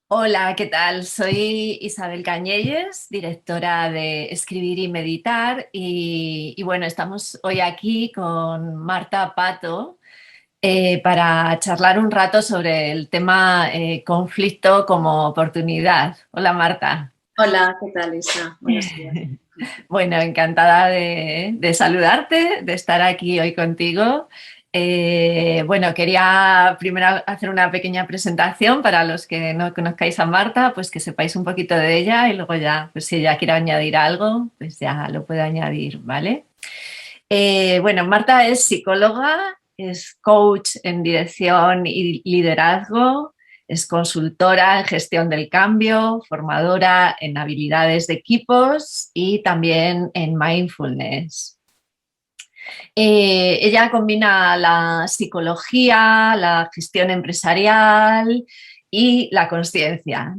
Hola, ¿qué tal? Soy Isabel Cañelles, directora de Escribir y Meditar y bueno, estamos hoy aquí con Marta Pato para charlar un rato sobre el tema conflicto como oportunidad. Hola, Marta. Hola, ¿qué tal, Isa? Buenos días. Bueno, encantada de saludarte, de estar aquí hoy contigo. Bueno, quería primero hacer una pequeña presentación para los que no conozcáis a Marta, pues que sepáis un poquito de ella y luego ya, pues si ella quiere añadir algo, pues ya lo puede añadir, ¿vale? Bueno, Marta es psicóloga, es coach en dirección y liderazgo, es consultora en gestión del cambio, formadora en habilidades de equipos y también en mindfulness. Ella combina la psicología, la gestión empresarial y la conciencia.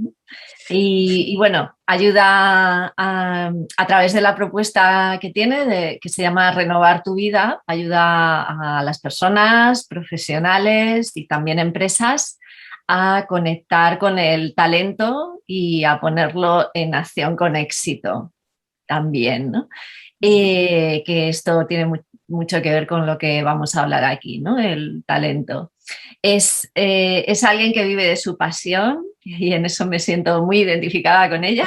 Y bueno, ayuda a través de la propuesta que tiene, que se llama Renovar tu vida, ayuda a las personas, profesionales y también empresas a conectar con el talento y a ponerlo en acción con éxito también, ¿no? Que esto tiene mucho que ver con lo que vamos a hablar aquí, ¿no? El talento. Es alguien que vive de su pasión y en eso me siento muy identificada con ella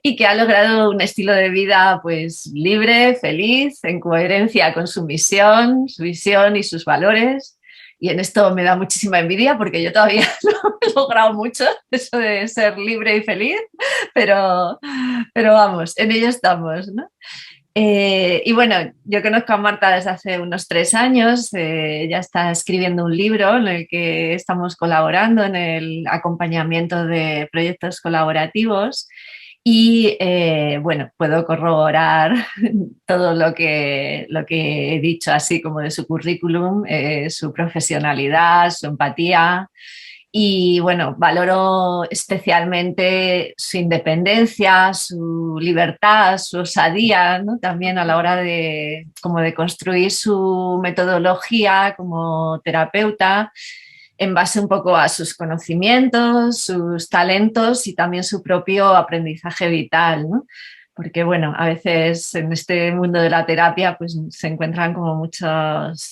y que ha logrado un estilo de vida pues libre, feliz, en coherencia con su visión y sus valores. Y en esto me da muchísima envidia porque yo todavía no he logrado mucho eso de ser libre y feliz, pero, pero vamos, en ello estamos, ¿no? Y bueno, yo conozco a Marta desde hace unos 3 años. Ella está escribiendo un libro en el que estamos colaborando en el acompañamiento de proyectos colaborativos. Y bueno, puedo corroborar todo lo que he dicho, así como de su currículum, su profesionalidad, su empatía, y bueno, valoro especialmente su independencia, su libertad, su osadía, ¿no? También a la hora de, como de construir su metodología como terapeuta en base un poco a sus conocimientos, sus talentos y también su propio aprendizaje vital, ¿no? Porque bueno, a veces en este mundo de la terapia pues se encuentran como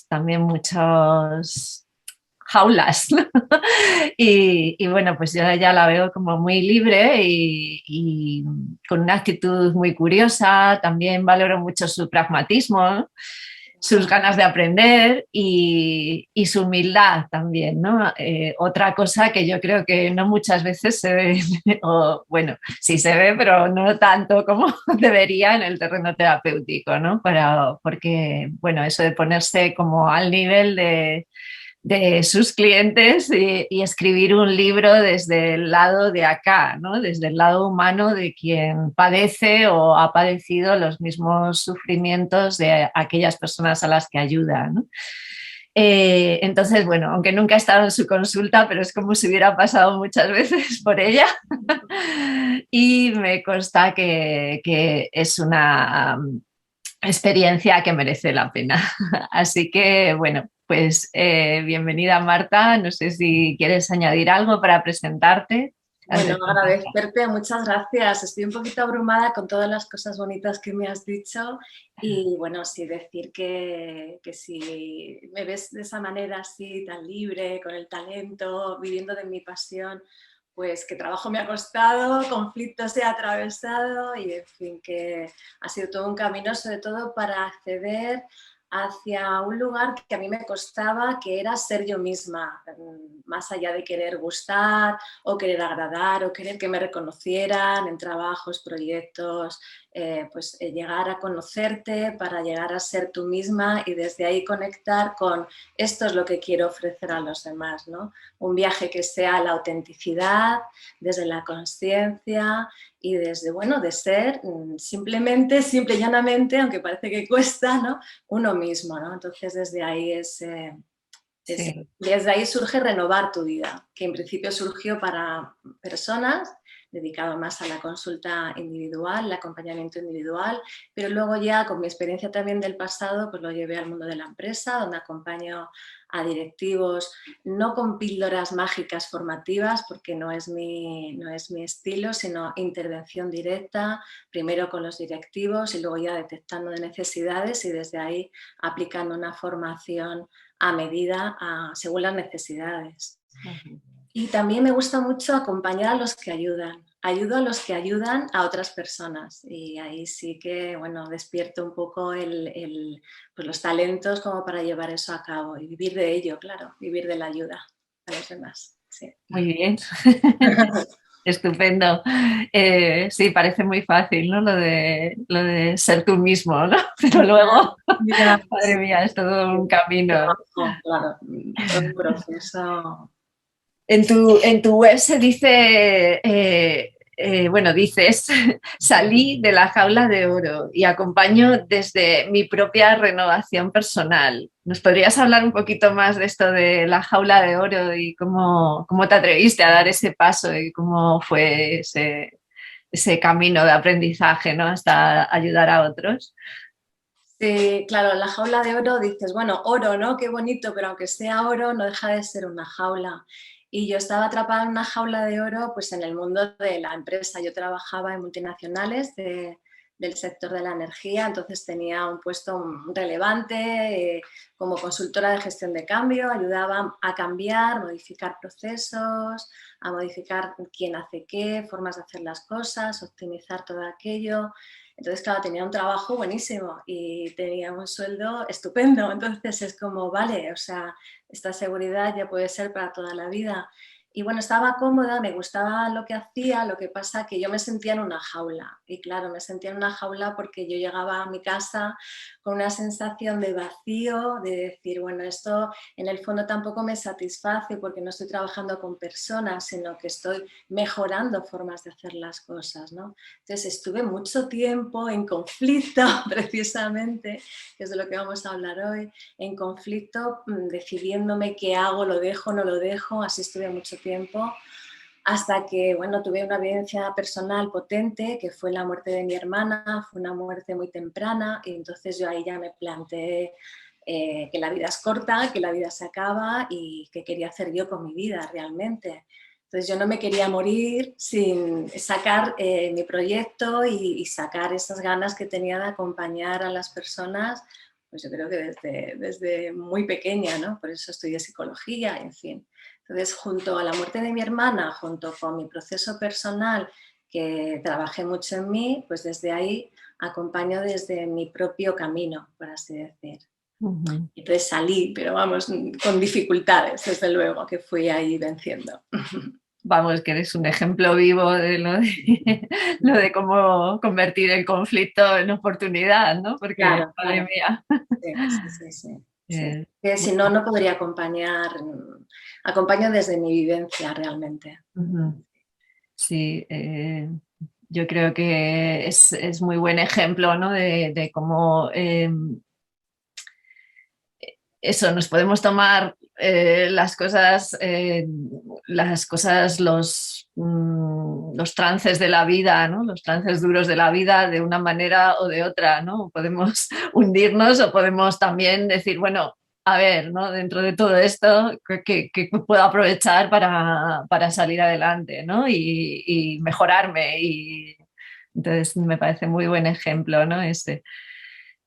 también muchos jaulas, ¿no? Y bueno, pues yo ya la veo como muy libre y con una actitud muy curiosa. También valoro mucho su pragmatismo, ¿no? Sus ganas de aprender y su humildad también, ¿no? Otra cosa que yo creo que no muchas veces se ve, o bueno, sí se ve, pero no tanto como debería en el terreno terapéutico, ¿no? Porque, bueno, eso de ponerse como al nivel de sus clientes y escribir un libro desde el lado de acá, ¿no? Desde el lado humano de quien padece o ha padecido los mismos sufrimientos de aquellas personas a las que ayuda, ¿no? Entonces, bueno, aunque nunca he estado en su consulta, pero es como si hubiera pasado muchas veces por ella y me consta que es una experiencia que merece la pena. Así que, bueno, pues bienvenida Marta. No sé si quieres añadir algo para presentarte Bueno, antes de empezar. agradecerte, muchas gracias. Estoy un poquito abrumada con todas las cosas bonitas que me has dicho y bueno, sí decir que si me ves de esa manera así, tan libre, con el talento, viviendo de mi pasión, pues que trabajo me ha costado, conflictos he atravesado y en fin, que ha sido todo un camino, sobre todo para acceder hacia un lugar que a mí me costaba, que era ser yo misma, más allá de querer gustar o querer agradar o querer que me reconocieran en trabajos, proyectos, llegar a conocerte para llegar a ser tú misma y desde ahí conectar con esto es lo que quiero ofrecer a los demás, ¿no? Un viaje que sea la autenticidad, desde la conciencia y desde, bueno, de ser simplemente, simple y llanamente, aunque parece que cuesta, ¿no? Uno mismo, ¿no? Entonces desde ahí Sí, desde ahí surge renovar tu vida, que en principio surgió para personas dedicado más a la consulta individual, el acompañamiento individual, pero luego ya con mi experiencia también del pasado, pues lo llevé al mundo de la empresa, donde acompaño a directivos, no con píldoras mágicas formativas, porque no es mi estilo, sino intervención directa, primero con los directivos y luego ya detectando de necesidades y desde ahí aplicando una formación a medida según las necesidades. Y también me gusta mucho acompañar a los que ayudan. Ayudo a los que ayudan a otras personas y ahí sí que, bueno, despierto un poco pues los talentos como para llevar eso a cabo y vivir de ello, claro, vivir de la ayuda a los demás. Sí. Muy bien. Estupendo. Sí, parece muy fácil, ¿no? Lo de ser tú mismo, ¿no? Pero luego, Mira, madre mía, es todo un camino. claro, todo un proceso. En tu web se dice, bueno, dices, salí de la jaula de oro y acompaño desde mi propia renovación personal. ¿Nos podrías hablar un poquito más de esto de la jaula de oro y cómo te atreviste a dar ese paso y cómo fue ese camino de aprendizaje, ¿no? Hasta ayudar a otros? Sí, claro, la jaula de oro dices, bueno, oro, ¿no? Qué bonito, pero aunque sea oro, no deja de ser una jaula. Y yo estaba atrapada en una jaula de oro, pues en el mundo de la empresa. Yo trabajaba en multinacionales del sector de la energía, entonces tenía un puesto relevante como consultora de gestión de cambio, ayudaba a cambiar, modificar procesos, a modificar quién hace qué, formas de hacer las cosas, optimizar todo aquello. Entonces, claro, tenía un trabajo buenísimo y tenía un sueldo estupendo. Entonces es como, vale, o sea, esta seguridad ya puede ser para toda la vida. Y bueno, estaba cómoda, me gustaba lo que hacía, lo que pasa que yo me sentía en una jaula. Y claro, me sentía en una jaula porque yo llegaba a mi casa con una sensación de vacío, de decir, bueno, esto en el fondo tampoco me satisface porque no estoy trabajando con personas, sino que estoy mejorando formas de hacer las cosas, ¿no? Entonces estuve mucho tiempo en conflicto, precisamente, que es de lo que vamos a hablar hoy, en conflicto, decidiéndome qué hago, lo dejo, no lo dejo, así estuve mucho tiempo, hasta que, bueno, tuve una vivencia personal potente, que fue la muerte de mi hermana, fue una muerte muy temprana, y entonces yo ahí ya me planteé que la vida es corta, que la vida se acaba y qué quería hacer yo con mi vida realmente. Entonces yo no me quería morir sin sacar mi proyecto y sacar esas ganas que tenía de acompañar a las personas, pues yo creo que desde muy pequeña, ¿no? Por eso estudié psicología, en fin. Entonces, junto a la muerte de mi hermana, junto con mi proceso personal, que trabajé mucho en mí, pues desde ahí acompaño desde mi propio camino, por así decir. Uh-huh. Entonces salí, pero vamos, con dificultades, desde luego, que fui ahí venciendo. Vamos, que eres un ejemplo vivo de lo de cómo convertir el conflicto en oportunidad, ¿no? Porque, Claro, madre claro. mía. Sí. Que si no, no podría acompañar, acompaño desde mi vivencia realmente. Uh-huh. Sí, yo creo que es muy buen ejemplo, ¿no? De cómo eso, nos podemos tomar los trances de la vida, ¿no? Los trances duros de la vida de una manera o de otra, ¿no? Podemos hundirnos o podemos también decir, bueno, a ver, ¿no? Dentro de todo esto, ¿qué puedo aprovechar para salir adelante, ¿no? Y mejorarme. Y entonces me parece muy buen ejemplo, ¿no?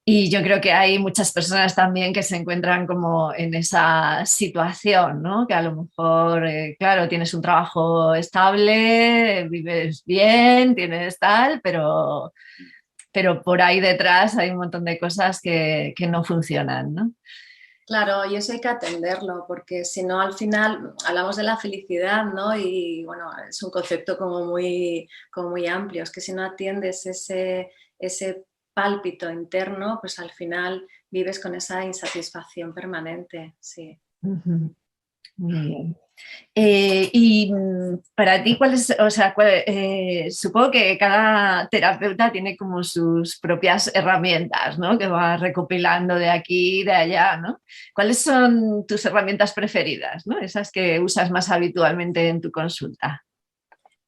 Y yo creo que hay muchas personas también que se encuentran como en esa situación, ¿no? Que a lo mejor, claro, tienes un trabajo estable, vives bien, tienes tal, pero por ahí detrás hay un montón de cosas que no funcionan, ¿no? Claro, y eso hay que atenderlo, porque si no, al final hablamos de la felicidad, ¿no? Y bueno, es un concepto como muy amplio. Es que si no atiendes ese pálpito interno, pues al final vives con esa insatisfacción permanente, sí. Uh-huh. Muy bien. Para ti, ¿cuál es, o sea, supongo que cada terapeuta tiene como sus propias herramientas, ¿no? Que va recopilando de aquí y de allá, ¿no? ¿Cuáles son tus herramientas preferidas, ¿no? Esas que usas más habitualmente en tu consulta.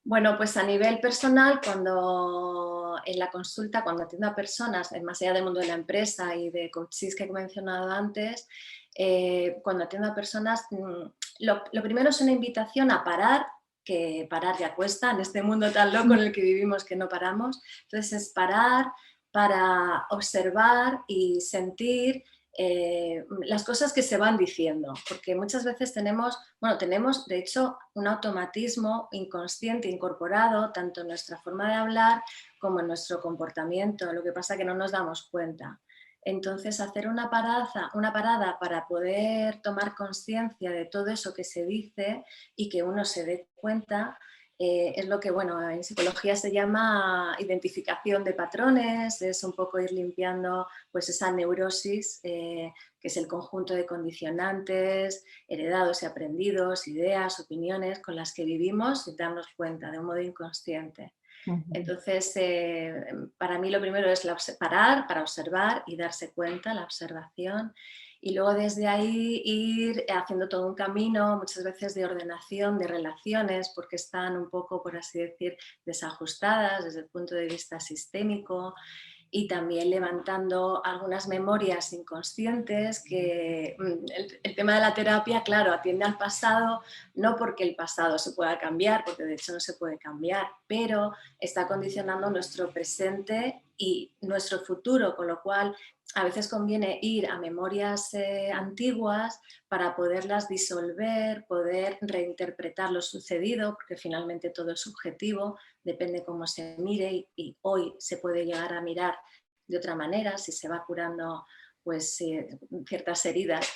Bueno, pues a nivel personal, cuando en la consulta, cuando atiendo a personas, más allá del mundo de la empresa y de coaches que he mencionado antes, cuando atiendo a personas, lo primero es una invitación a parar, que parar ya cuesta en este mundo tan loco en el que vivimos que no paramos. Entonces es parar para observar y sentir las cosas que se van diciendo, porque muchas veces tenemos de hecho un automatismo inconsciente incorporado tanto en nuestra forma de hablar como en nuestro comportamiento, lo que pasa es que no nos damos cuenta. Entonces hacer una parada para poder tomar conciencia de todo eso que se dice y que uno se dé cuenta, es lo que en psicología se llama identificación de patrones, es un poco ir limpiando pues esa neurosis que es el conjunto de condicionantes heredados y aprendidos, ideas, opiniones con las que vivimos sin darnos cuenta de un modo inconsciente. Entonces, para mí lo primero es parar para observar y darse cuenta, la observación, y luego desde ahí ir haciendo todo un camino, muchas veces de ordenación de relaciones, porque están un poco, por así decir, desajustadas desde el punto de vista sistémico, y también levantando algunas memorias inconscientes que el tema de la terapia, claro, atiende al pasado, no porque el pasado se pueda cambiar, porque de hecho no se puede cambiar, pero está condicionando nuestro presente y nuestro futuro, con lo cual a veces conviene ir a memorias antiguas para poderlas disolver, poder reinterpretar lo sucedido, porque finalmente todo es subjetivo, depende cómo se mire y hoy se puede llegar a mirar de otra manera si se va curando pues ciertas heridas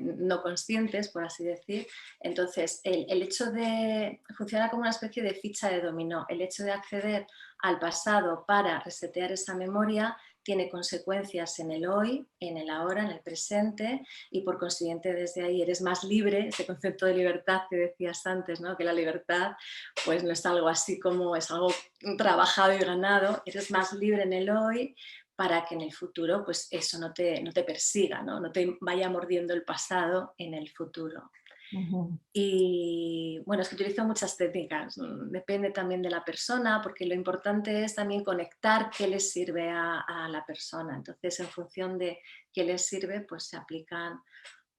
no conscientes, por así decir. Entonces, el hecho de funciona como una especie de ficha de dominó. El hecho de acceder al pasado para resetear esa memoria tiene consecuencias en el hoy, en el ahora, en el presente, y por consiguiente desde ahí eres más libre, ese concepto de libertad que decías antes, ¿no? Que la libertad pues no es algo así como es algo trabajado y ganado, eres más libre en el hoy para que en el futuro pues eso no te persiga, no te vaya mordiendo el pasado en el futuro. Y bueno, es que utilizo muchas técnicas, depende también de la persona, porque lo importante es también conectar qué les sirve a la persona. Entonces, en función de qué les sirve, pues se aplican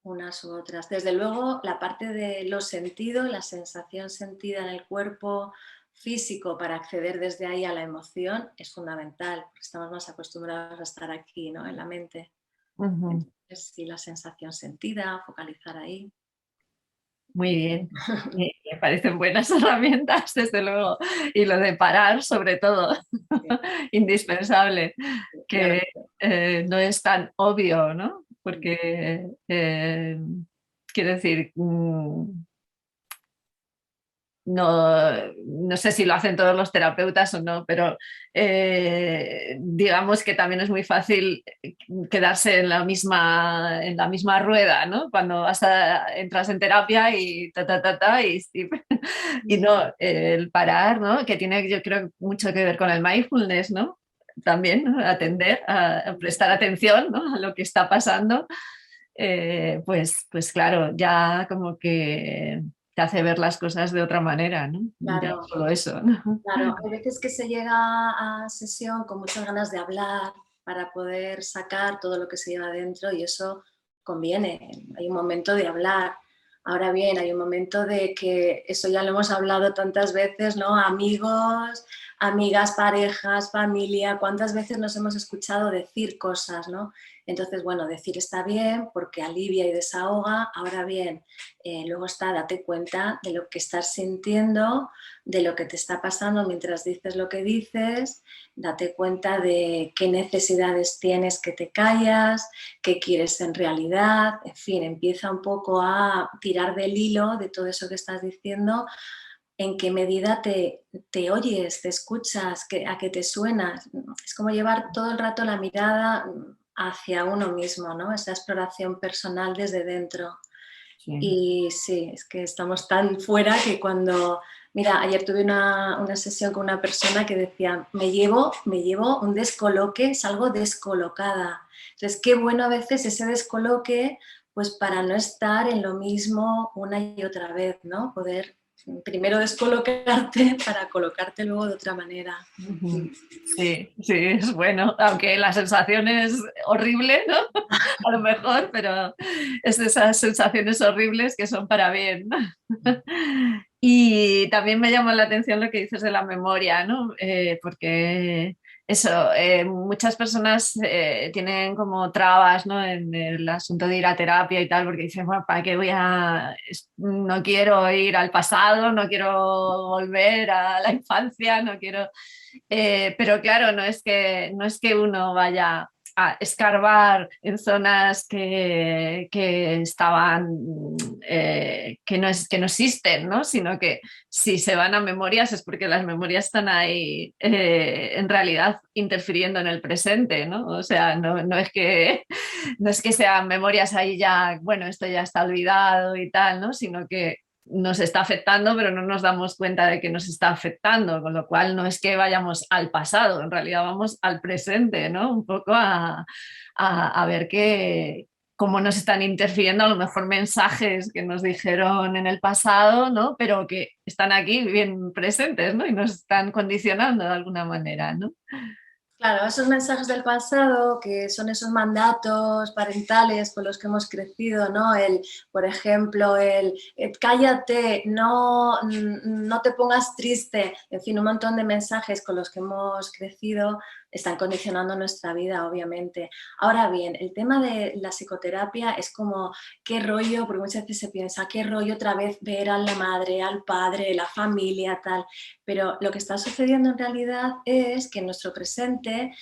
unas u otras. Desde luego, la parte de los sentidos, la sensación sentida en el cuerpo físico para acceder desde ahí a la emoción es fundamental, porque estamos más acostumbrados a estar aquí, ¿no? En la mente. Entonces, sí, la sensación sentida, focalizar ahí. Muy bien, me parecen buenas herramientas, desde luego. Y lo de parar, sobre todo, indispensable, Claro. que no es tan obvio, ¿no? Porque, quiero decir, no sé si lo hacen todos los terapeutas o no, pero digamos que también es muy fácil quedarse en la misma rueda, ¿no? Cuando hasta entras en terapia y y no, el parar, ¿no? Que tiene, yo creo, mucho que ver con el mindfulness, ¿no? También, ¿no? Atender, a prestar atención, ¿no? A lo que está pasando, pues claro, ya como que te hace ver las cosas de otra manera, ¿no? Ya Claro, solo eso, ¿no? claro. Hay veces que se llega a sesión con muchas ganas de hablar para poder sacar todo lo que se lleva dentro y eso conviene. Hay un momento de hablar. Ahora bien, hay un momento de que eso ya lo hemos hablado tantas veces, ¿no? Amigos, amigas, parejas, familia, cuántas veces nos hemos escuchado decir cosas, ¿no? Entonces, bueno, decir está bien porque alivia y desahoga. Ahora bien, luego está, date cuenta de lo que estás sintiendo, de lo que te está pasando mientras dices lo que dices, date cuenta de qué necesidades tienes que te callas, qué quieres en realidad, en fin, empieza un poco a tirar del hilo de todo eso que estás diciendo, en qué medida te oyes, te escuchas, a qué te suenas. Es como llevar todo el rato la mirada hacia uno mismo, ¿no? Esa exploración personal desde dentro. Sí. Y sí, es que estamos tan fuera que cuando... Mira, ayer tuve una sesión con una persona que decía, me llevo un descoloque, salgo descolocada. Entonces, qué bueno a veces ese descoloque, pues para no estar en lo mismo una y otra vez, ¿no? Poder primero descolocarte para colocarte luego de otra manera. Sí, sí, es bueno, aunque la sensación es horrible, ¿no? A lo mejor, pero es de esas sensaciones horribles que son para bien. Y también me llama la atención lo que dices de la memoria, ¿no? Porque eso, muchas personas tienen como trabas, ¿no? En el asunto de ir a terapia y tal, porque dicen, bueno, ¿para qué voy a...? No quiero ir al pasado, no quiero volver a la infancia, no quiero... pero claro, no es que uno vaya a escarbar en zonas que estaban, que no existen, ¿no? Sino que si se van a memorias es porque las memorias están ahí en realidad interfiriendo en el presente, ¿no? O sea, no es que sean memorias ahí ya, bueno, esto ya está olvidado y tal, ¿no? Sino que nos está afectando, pero no nos damos cuenta de que nos está afectando, con lo cual no es que vayamos al pasado, en realidad vamos al presente, ¿no? Un poco a ver cómo nos están interfiriendo a lo mejor mensajes que nos dijeron en el pasado, ¿no? Pero que están aquí bien presentes, ¿no? Y nos están condicionando de alguna manera, ¿no? Claro, esos mensajes del pasado, que son esos mandatos parentales con los que hemos crecido, ¿no? Por ejemplo, cállate, no te pongas triste, en fin, un montón de mensajes con los que hemos crecido están condicionando nuestra vida, obviamente. Ahora bien, el tema de la psicoterapia es como, qué rollo, porque muchas veces se piensa, qué rollo otra vez ver a la madre, al padre, la familia, tal. Pero lo que está sucediendo en realidad es que en nuestro presente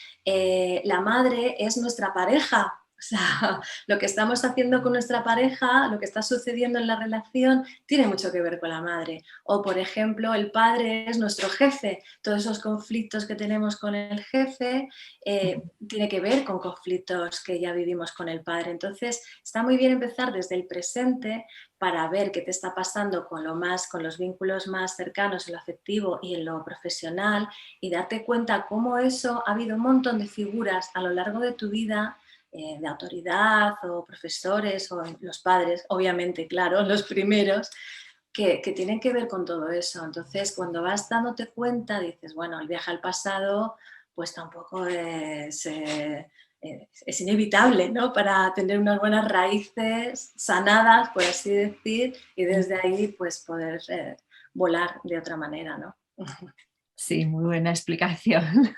la madre es nuestra pareja. O sea, lo que estamos haciendo con nuestra pareja, lo que está sucediendo en la relación, tiene mucho que ver con la madre. O, por ejemplo, el padre es nuestro jefe. Todos esos conflictos que tenemos con el jefe tiene que ver con conflictos que ya vivimos con el padre. Entonces, está muy bien empezar desde el presente para ver qué te está pasando con los vínculos más cercanos en lo afectivo y en lo profesional y darte cuenta cómo eso ha habido un montón de figuras a lo largo de tu vida de autoridad o profesores o los padres, obviamente, claro, los primeros, que tienen que ver con todo eso. Entonces, cuando vas dándote cuenta, dices, bueno, el viaje al pasado pues tampoco es inevitable, ¿no? Para tener unas buenas raíces sanadas, por así decir, y desde ahí pues poder volar de otra manera, ¿no? Sí, muy buena explicación,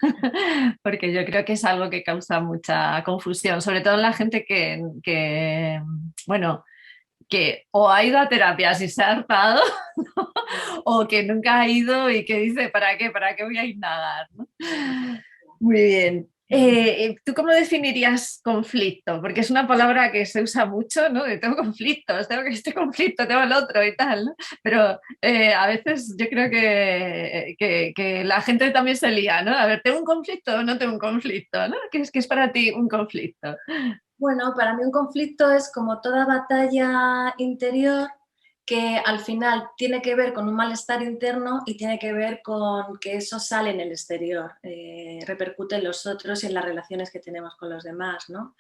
porque yo creo que es algo que causa mucha confusión, sobre todo en la gente bueno, que o ha ido a terapias y se ha hartado, ¿no? O que nunca ha ido y que dice, ¿para qué? ¿Para qué voy a indagar? ¿No? Muy bien. ¿Tú cómo definirías conflicto? Porque es una palabra que se usa mucho, ¿no? De tengo conflictos, tengo este conflicto, tengo el otro y tal, ¿no? Pero a veces yo creo que la gente también se lía, ¿no? A ver, ¿tengo un conflicto o no tengo un conflicto? ¿No? ¿Qué es para ti un conflicto? Bueno, para mí un conflicto es como toda batalla interior que al final tiene que ver con un malestar interno y tiene que ver con que eso sale en el exterior, repercute en los otros y en las relaciones que tenemos con los demás, ¿no?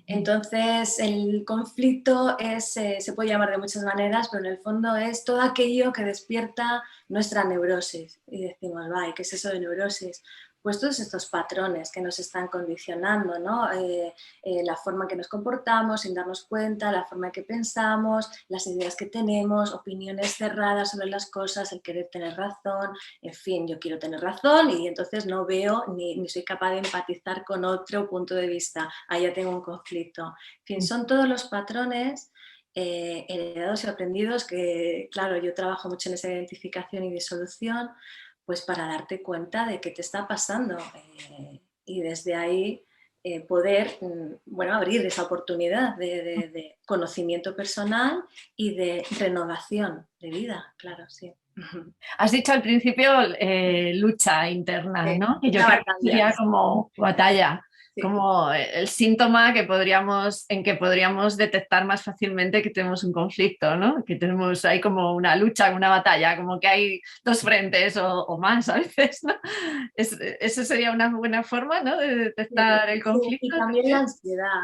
Entonces, el conflicto se puede llamar de muchas maneras, pero en el fondo es todo aquello que despierta nuestra neurosis. Y decimos, vaya, ¿qué es eso de neurosis? Pues todos estos patrones que nos están condicionando, ¿no? La forma en que nos comportamos sin darnos cuenta, la forma en que pensamos, las ideas que tenemos, opiniones cerradas sobre las cosas, el querer tener razón, en fin, yo quiero tener razón y entonces no veo ni soy capaz de empatizar con otro punto de vista. Ahí ya tengo un conflicto. En fin, son todos los patrones heredados y aprendidos que, claro, yo trabajo mucho en esa identificación y disolución, pues para darte cuenta de qué te está pasando y desde ahí poder bueno, abrir esa oportunidad de conocimiento personal y de renovación de vida, claro, sí. Has dicho al principio lucha interna, Sí, ¿no? Y yo una creo que batalla. sería como batalla. sí. como el síntoma en que podríamos detectar más fácilmente que tenemos un conflicto, ¿no? Que tenemos ahí como una lucha, una batalla, como que hay dos frentes o más a veces, ¿no? Eso sería una buena forma, ¿no? De Sí, detectar el sí, y conflicto, ¿tú también la crees? ansiedad,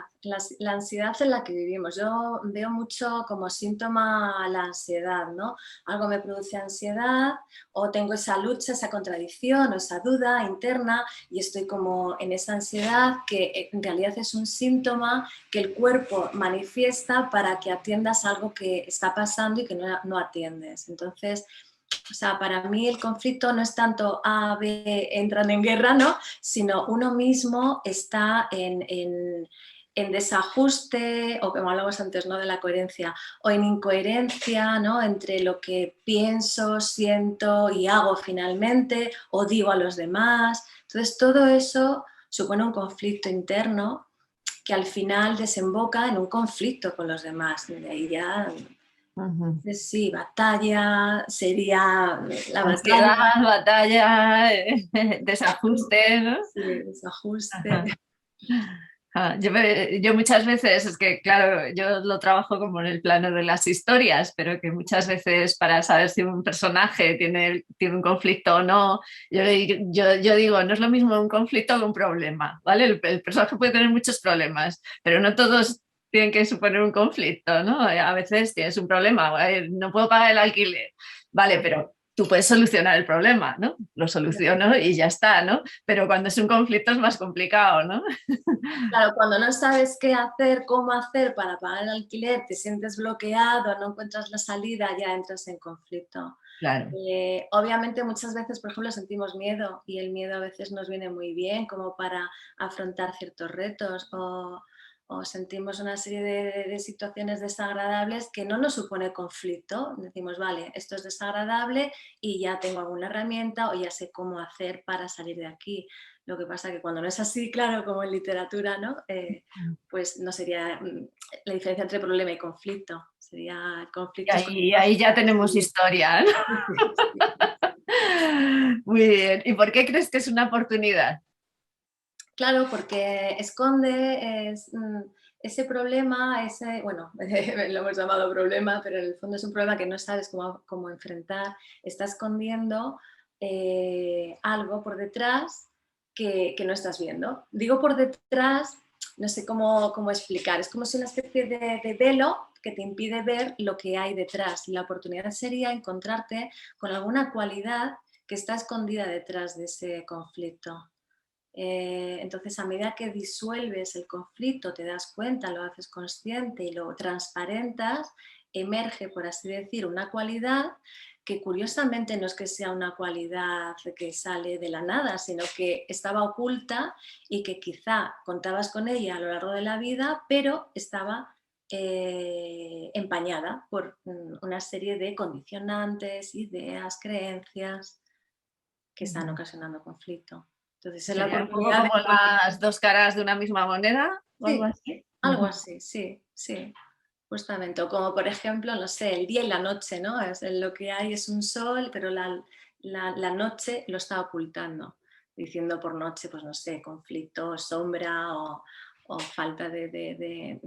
la ansiedad en la que vivimos. Yo veo mucho como síntoma la ansiedad, ¿no? Algo me produce ansiedad o tengo esa lucha, esa contradicción o esa duda interna y estoy como en esa ansiedad que en realidad es un síntoma que el cuerpo manifiesta para que atiendas algo que está pasando y que no atiendes. Entonces, o sea, para mí el conflicto no es tanto A, B entran en guerra, ¿no? Sino uno mismo está en desajuste, o como hablamos antes, ¿no? De la coherencia, o en incoherencia, ¿no? Entre lo que pienso, siento y hago finalmente, o digo a los demás. Entonces, todo eso supone un conflicto interno que al final desemboca en un conflicto con los demás. De ahí ya Ujú. sí, batalla, sería la Ansiedad, batalla, batalla, desajuste, ¿no? sí, desajuste. Ajá. Yo muchas veces, es que claro, yo lo trabajo como en el plano de las historias, pero que muchas veces para saber si un personaje tiene un conflicto o no, yo digo, no es lo mismo un conflicto que un problema, ¿vale? El personaje puede tener muchos problemas, pero no todos tienen que suponer un conflicto, ¿no? A veces tienes un problema, no puedo pagar el alquiler, vale, pero tú puedes solucionar el problema, ¿no? Lo soluciono y ya está, ¿no? Pero cuando es un conflicto es más complicado, ¿no? Claro, cuando no sabes qué hacer, cómo hacer para pagar el alquiler, te sientes bloqueado, no encuentras la salida, ya entras en conflicto. Claro. Obviamente muchas veces, por ejemplo, sentimos miedo y el miedo a veces nos viene muy bien como para afrontar ciertos retos o sentimos una serie de situaciones desagradables que no nos supone conflicto. Decimos, vale, esto es desagradable y ya tengo alguna herramienta o ya sé cómo hacer para salir de aquí. Lo que pasa que cuando no es así, claro, como en literatura, ¿no? Pues no sería la diferencia entre problema y conflicto. Sería el Y conflicto es cuando ahí ya tenemos historia, ¿no? sí. Muy bien. ¿Y por qué crees que es una oportunidad? Claro, porque esconde ese problema, bueno, lo hemos llamado problema, pero en el fondo es un problema que no sabes cómo enfrentar. Está escondiendo algo por detrás que no estás viendo. Digo por detrás, no sé cómo explicar, es como si una especie de velo que te impide ver lo que hay detrás. La oportunidad sería encontrarte con alguna cualidad que está escondida detrás de ese conflicto. Entonces, a medida que disuelves el conflicto, te das cuenta, lo haces consciente y lo transparentas, emerge, por así decir, una cualidad que curiosamente no es que sea una cualidad que sale de la nada, sino que estaba oculta y que quizá contabas con ella a lo largo de la vida, pero estaba empañada por una serie de condicionantes, ideas, creencias que están ocasionando conflicto. Entonces, es la Sería un poco oportunidad de como las dos caras de una misma moneda o algo sí, así. algo así, sí, sí, justamente. O como por ejemplo, no sé, el día y la noche, ¿no? Lo que hay es un sol, pero la noche lo está ocultando, diciendo por noche, pues no sé, conflicto, sombra o falta de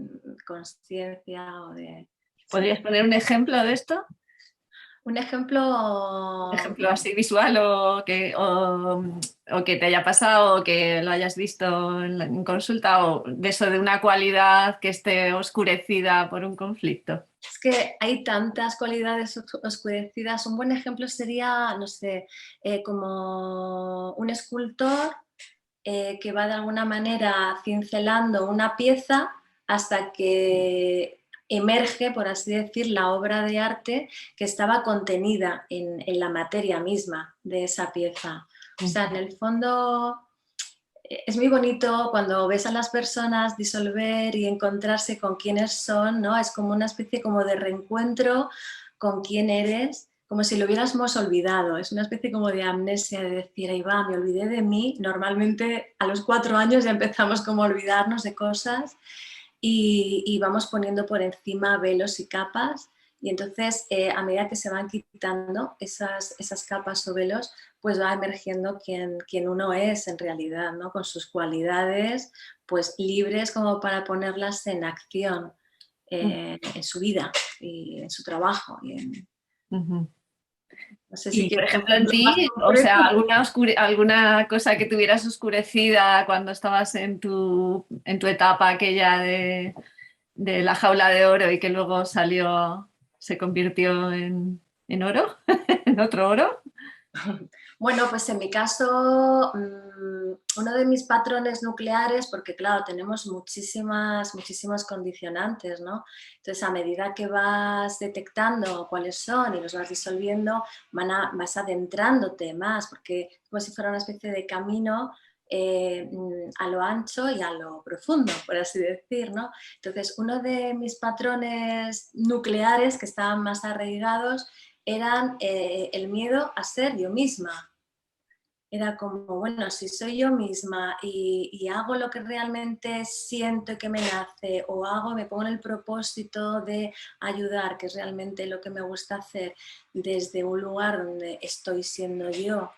conciencia o de... Sí. ¿Podrías poner un ejemplo de esto? Un ejemplo, Un ejemplo así visual o que te haya pasado o que lo hayas visto en consulta o de eso de una cualidad que esté oscurecida por un conflicto. es que hay tantas cualidades oscurecidas. Un buen ejemplo sería, no sé, como un escultor que va de alguna manera cincelando una pieza hasta que emerge, por así decir, la obra de arte que estaba contenida en la materia misma de esa pieza. O sea, en el fondo es muy bonito cuando ves a las personas disolver y encontrarse con quiénes son, ¿no? Es como una especie como de reencuentro con quién eres, como si lo hubiéramos olvidado. Es una especie como de amnesia, de decir, ahí va, me olvidé de mí. Normalmente a los 4 años ya empezamos como a olvidarnos de cosas y vamos poniendo por encima velos y capas Y entonces, a medida que se van quitando esas capas o velos, pues va emergiendo quién uno es en realidad, ¿no? Con sus cualidades, pues libres como para ponerlas en acción en su vida y en su trabajo. Ujú. No sé si Y, por quieres ejemplo, en ejemplos más ti, o sea, concretos. alguna cosa que tuvieras oscurecida cuando estabas en tu etapa aquella de la jaula de oro y que luego salió, se convirtió en oro, en otro oro. Bueno, pues en mi caso, uno de mis patrones nucleares, porque claro, tenemos muchísimos condicionantes, ¿no? Entonces, a medida que vas detectando cuáles son y los vas disolviendo, vas adentrándote más, porque es como si fuera una especie de camino a lo ancho y a lo profundo, por así decir, ¿no? Entonces, uno de mis patrones nucleares que estaban más arraigados eran el miedo a ser yo misma. Era como, bueno, si soy yo misma y hago lo que realmente siento y que me nace, o me pongo en el propósito de ayudar, que es realmente lo que me gusta hacer, desde un lugar donde estoy siendo yo,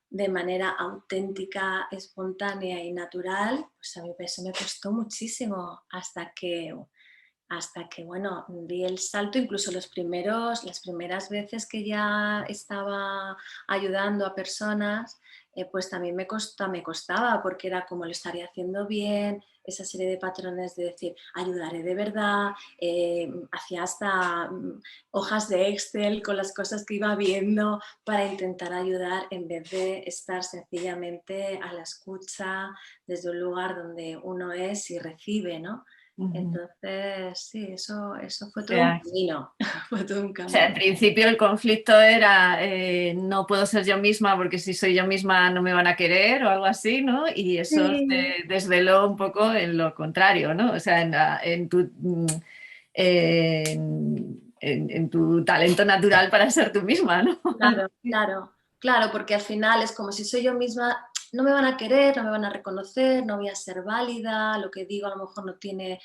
de manera auténtica, espontánea y natural, pues a mí eso me costó muchísimo hasta que, bueno, di el salto, incluso las primeras veces que ya estaba ayudando a personas, pues también me costaba, porque era como lo estaría haciendo bien, esa serie de patrones de decir, ayudaré de verdad, hacía hasta hojas de Excel con las cosas que iba viendo para intentar ayudar en vez de estar sencillamente a la escucha desde un lugar donde uno es y recibe, ¿no? Ujú. Entonces, sí, eso O fue todo un sea, camino, fue todo un O sea, camino. en principio el conflicto era no puedo ser yo misma porque si soy yo misma no me van a querer o algo así, ¿no? Y eso Sí, se desveló un poco en lo contrario, ¿no? O sea, en tu talento natural para ser tú misma, ¿no? claro, porque al final es como si soy yo misma, no me van a querer, no me van a reconocer, no voy a ser válida, lo que digo a lo mejor no tiene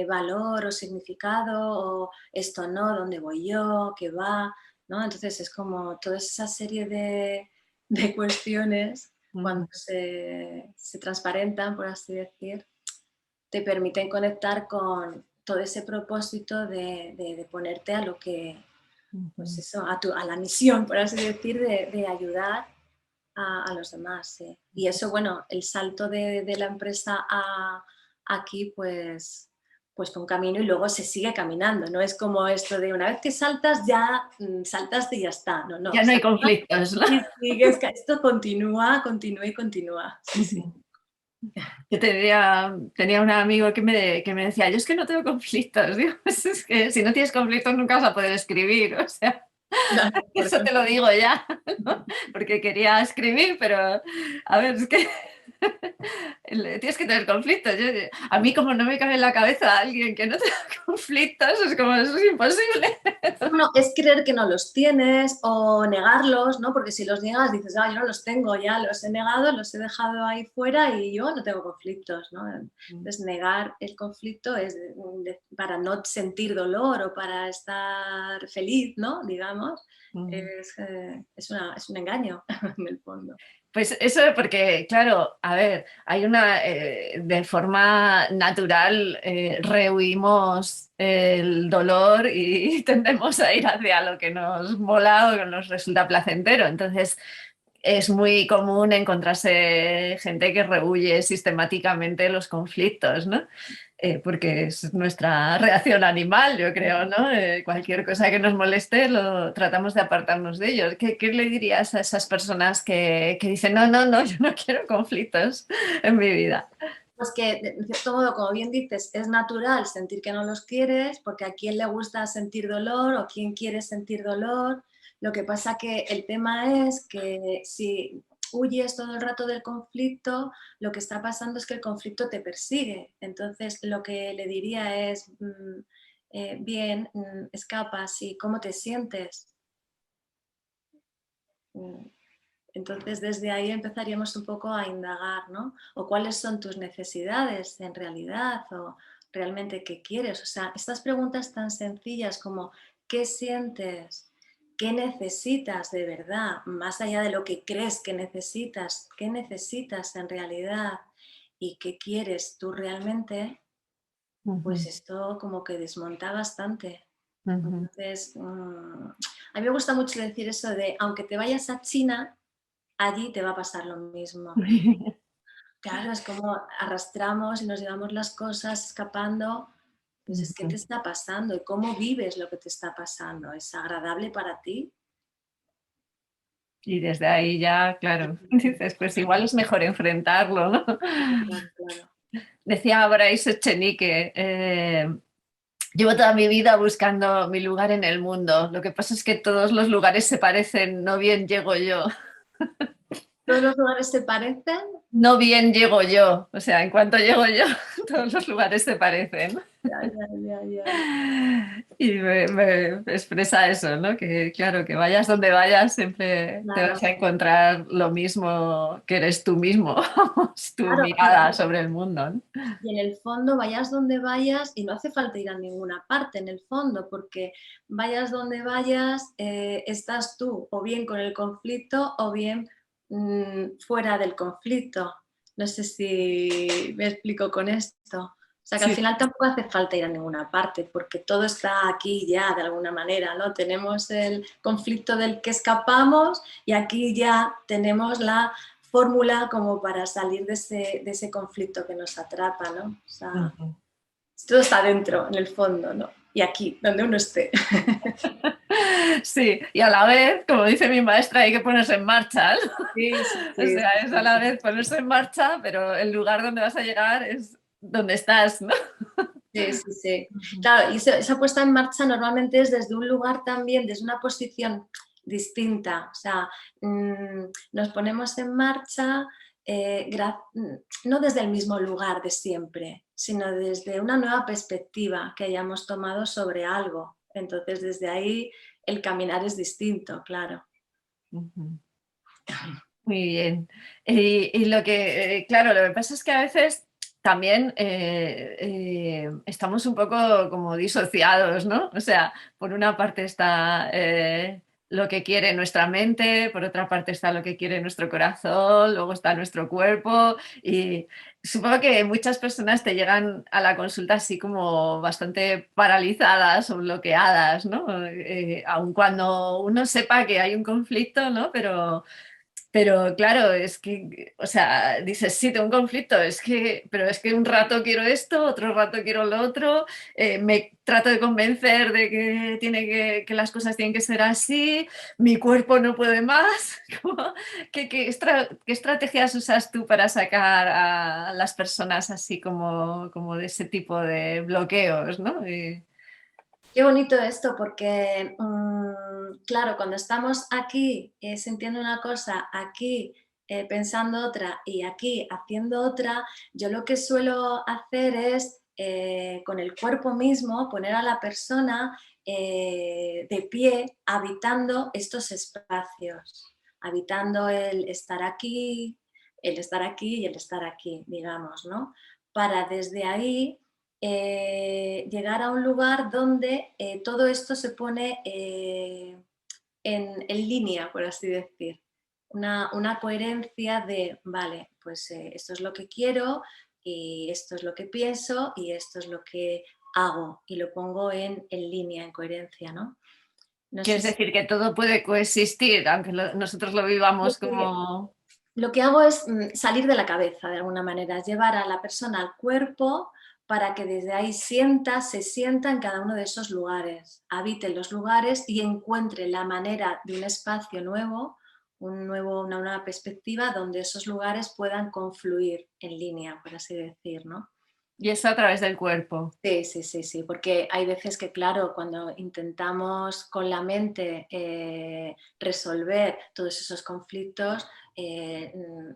valor o significado, o esto no, ¿dónde voy yo? ¿Qué va? ¿No? Entonces es como toda esa serie de cuestiones cuando Ujú, se transparentan, por así decir, te permiten conectar con todo ese propósito de ponerte a lo que, pues ujú, eso, a la misión, por así decir, de ayudar a los demás. Sí. Y eso, bueno, el salto de la empresa aquí, pues fue un camino y luego se sigue caminando. No es como esto de una vez que saltas, ya saltaste y ya está. No, no, ya no hay saltas conflictos, ¿no? y sigues, que esto continúa y continúa. Sí, sí. Ujú. Yo tenía un amigo que me decía, yo es que no tengo conflictos, digo, "Pues es que si no tienes conflictos nunca vas a poder escribir, o sea, Claro, por eso te lo ejemplo. digo ya, ¿no? Porque quería escribir, pero a ver, es que tienes que tener conflictos. A mí como no me cabe en la cabeza alguien que no tenga conflictos, es como, eso es imposible. Bueno, es creer que no los tienes o negarlos, ¿no? Porque si los niegas dices, yo no los tengo, ya los he negado, los he dejado ahí fuera y yo no tengo conflictos, ¿no? Entonces, negar el conflicto es para no sentir dolor o para estar feliz, ¿no? Digamos, es un engaño en el fondo. Pues eso porque, claro, a ver, de forma natural rehuimos el dolor y tendemos a ir hacia lo que nos mola o que nos resulta placentero. Entonces, es muy común encontrarse gente que rehúye sistemáticamente los conflictos, ¿no? Porque es nuestra reacción animal, yo creo, ¿no? Cualquier cosa que nos moleste, lo tratamos de apartarnos de ellos. ¿Qué le dirías a esas personas que dicen, no, no, no, yo no quiero conflictos en mi vida? Pues que, de cierto modo, como bien dices, es natural sentir que no los quieres, porque a quién le gusta sentir dolor o quién quiere sentir dolor. Lo que pasa que el tema es que si huyes todo el rato del conflicto, lo que está pasando es que el conflicto te persigue. Entonces, lo que le diría es, bien, escapa, sí, ¿cómo te sientes? Mm, Entonces, desde ahí empezaríamos un poco a indagar, ¿no? O cuáles son tus necesidades en realidad, o realmente qué quieres. O sea, estas preguntas tan sencillas como qué sientes, qué necesitas de verdad, más allá de lo que crees que necesitas, qué necesitas en realidad y qué quieres tú realmente, pues Ujú, esto como que desmonta bastante. ujú. Entonces, a mí me gusta mucho decir eso de, aunque te vayas a China, allí te va a pasar lo mismo. Claro, es como arrastramos y nos llevamos las cosas escapando. Pues es que te está pasando y cómo vives lo que te está pasando. ¿Es agradable para ti? Y desde ahí ya, claro, dices, pues igual es mejor enfrentarlo, ¿no? Claro, claro. Decía Bryce Echenique, llevo toda mi vida buscando mi lugar en el mundo. Lo que pasa es que todos los lugares se parecen, no bien llego yo. ¿Todos los lugares se parecen? No bien llego yo. O sea, en cuanto llego yo, todos los lugares se parecen. Ya, ya, ya, ya, ya. Y me expresa eso, ¿no? Que claro, que vayas donde vayas, siempre te Claro, vas a encontrar lo mismo que eres tú mismo, tu claro. mirada sobre el mundo, ¿no? Y en el fondo, vayas donde vayas, y no hace falta ir a ninguna parte en el fondo, porque vayas donde vayas, estás tú o bien con el conflicto o bien fuera del conflicto. No sé si me explico con esto. O sea que al Sí. final tampoco hace falta ir a ninguna parte, porque todo está aquí ya de alguna manera, ¿no? Tenemos el conflicto del que escapamos y aquí ya tenemos la fórmula como para salir de ese conflicto que nos atrapa, ¿no? O sea, Ujú. todo está dentro, en el fondo, ¿no? Y aquí, donde uno esté. Sí, y a la vez, como dice mi maestra, hay que ponerse en marcha, ¿no? Sí, sí, O sí, sea, sí, es a sí, la sí. vez ponerse en marcha, pero el lugar donde vas a llegar es donde estás, ¿no? Sí, sí, sí. Ujú. Claro, y esa puesta en marcha normalmente es desde un lugar también, desde una posición distinta. O sea, nos ponemos en marcha no desde el mismo lugar de siempre, sino desde una nueva perspectiva que hayamos tomado sobre algo. Entonces, desde ahí el caminar es distinto, claro. Ujú. Muy bien. Y lo que, claro, lo que pasa es que a veces también estamos un poco como disociados, ¿no? O sea, por una parte está lo que quiere nuestra mente, por otra parte está lo que quiere nuestro corazón, luego está nuestro cuerpo y supongo que muchas personas te llegan a la consulta así como bastante paralizadas o bloqueadas, ¿no? Aun cuando uno sepa que hay un conflicto, ¿no? Pero claro, es que, o sea, dices, sí, tengo un conflicto, pero es que un rato quiero esto, otro rato quiero lo otro, me trato de convencer de que, que las cosas tienen que ser así, mi cuerpo no puede más. ¿Qué estrategias usas tú para sacar a las personas así como de ese tipo de bloqueos, ¿no? Qué bonito esto, porque, claro, cuando estamos aquí sintiendo una cosa, aquí pensando otra y aquí haciendo otra, yo lo que suelo hacer es con el cuerpo mismo poner a la persona de pie, habitando estos espacios, habitando el estar aquí y el estar aquí, digamos, ¿no? Para desde ahí llegar a un lugar donde todo esto se pone en línea, por así decir. Una coherencia de, vale, pues esto es lo que quiero y esto es lo que pienso y esto es lo que hago y lo pongo en línea, en coherencia, ¿no? No sé Quieres si decir que todo puede coexistir, aunque nosotros lo vivamos como... lo que hago es salir de la cabeza de alguna manera, es llevar a la persona al cuerpo para que desde ahí se sienta en cada uno de esos lugares, habite los lugares y encuentre la manera de un espacio nuevo, una nueva perspectiva donde esos lugares puedan confluir en línea, por así decir, ¿no? Y eso a través del cuerpo. Sí, sí, sí, sí, porque hay veces que, claro, cuando intentamos con la mente resolver todos esos conflictos,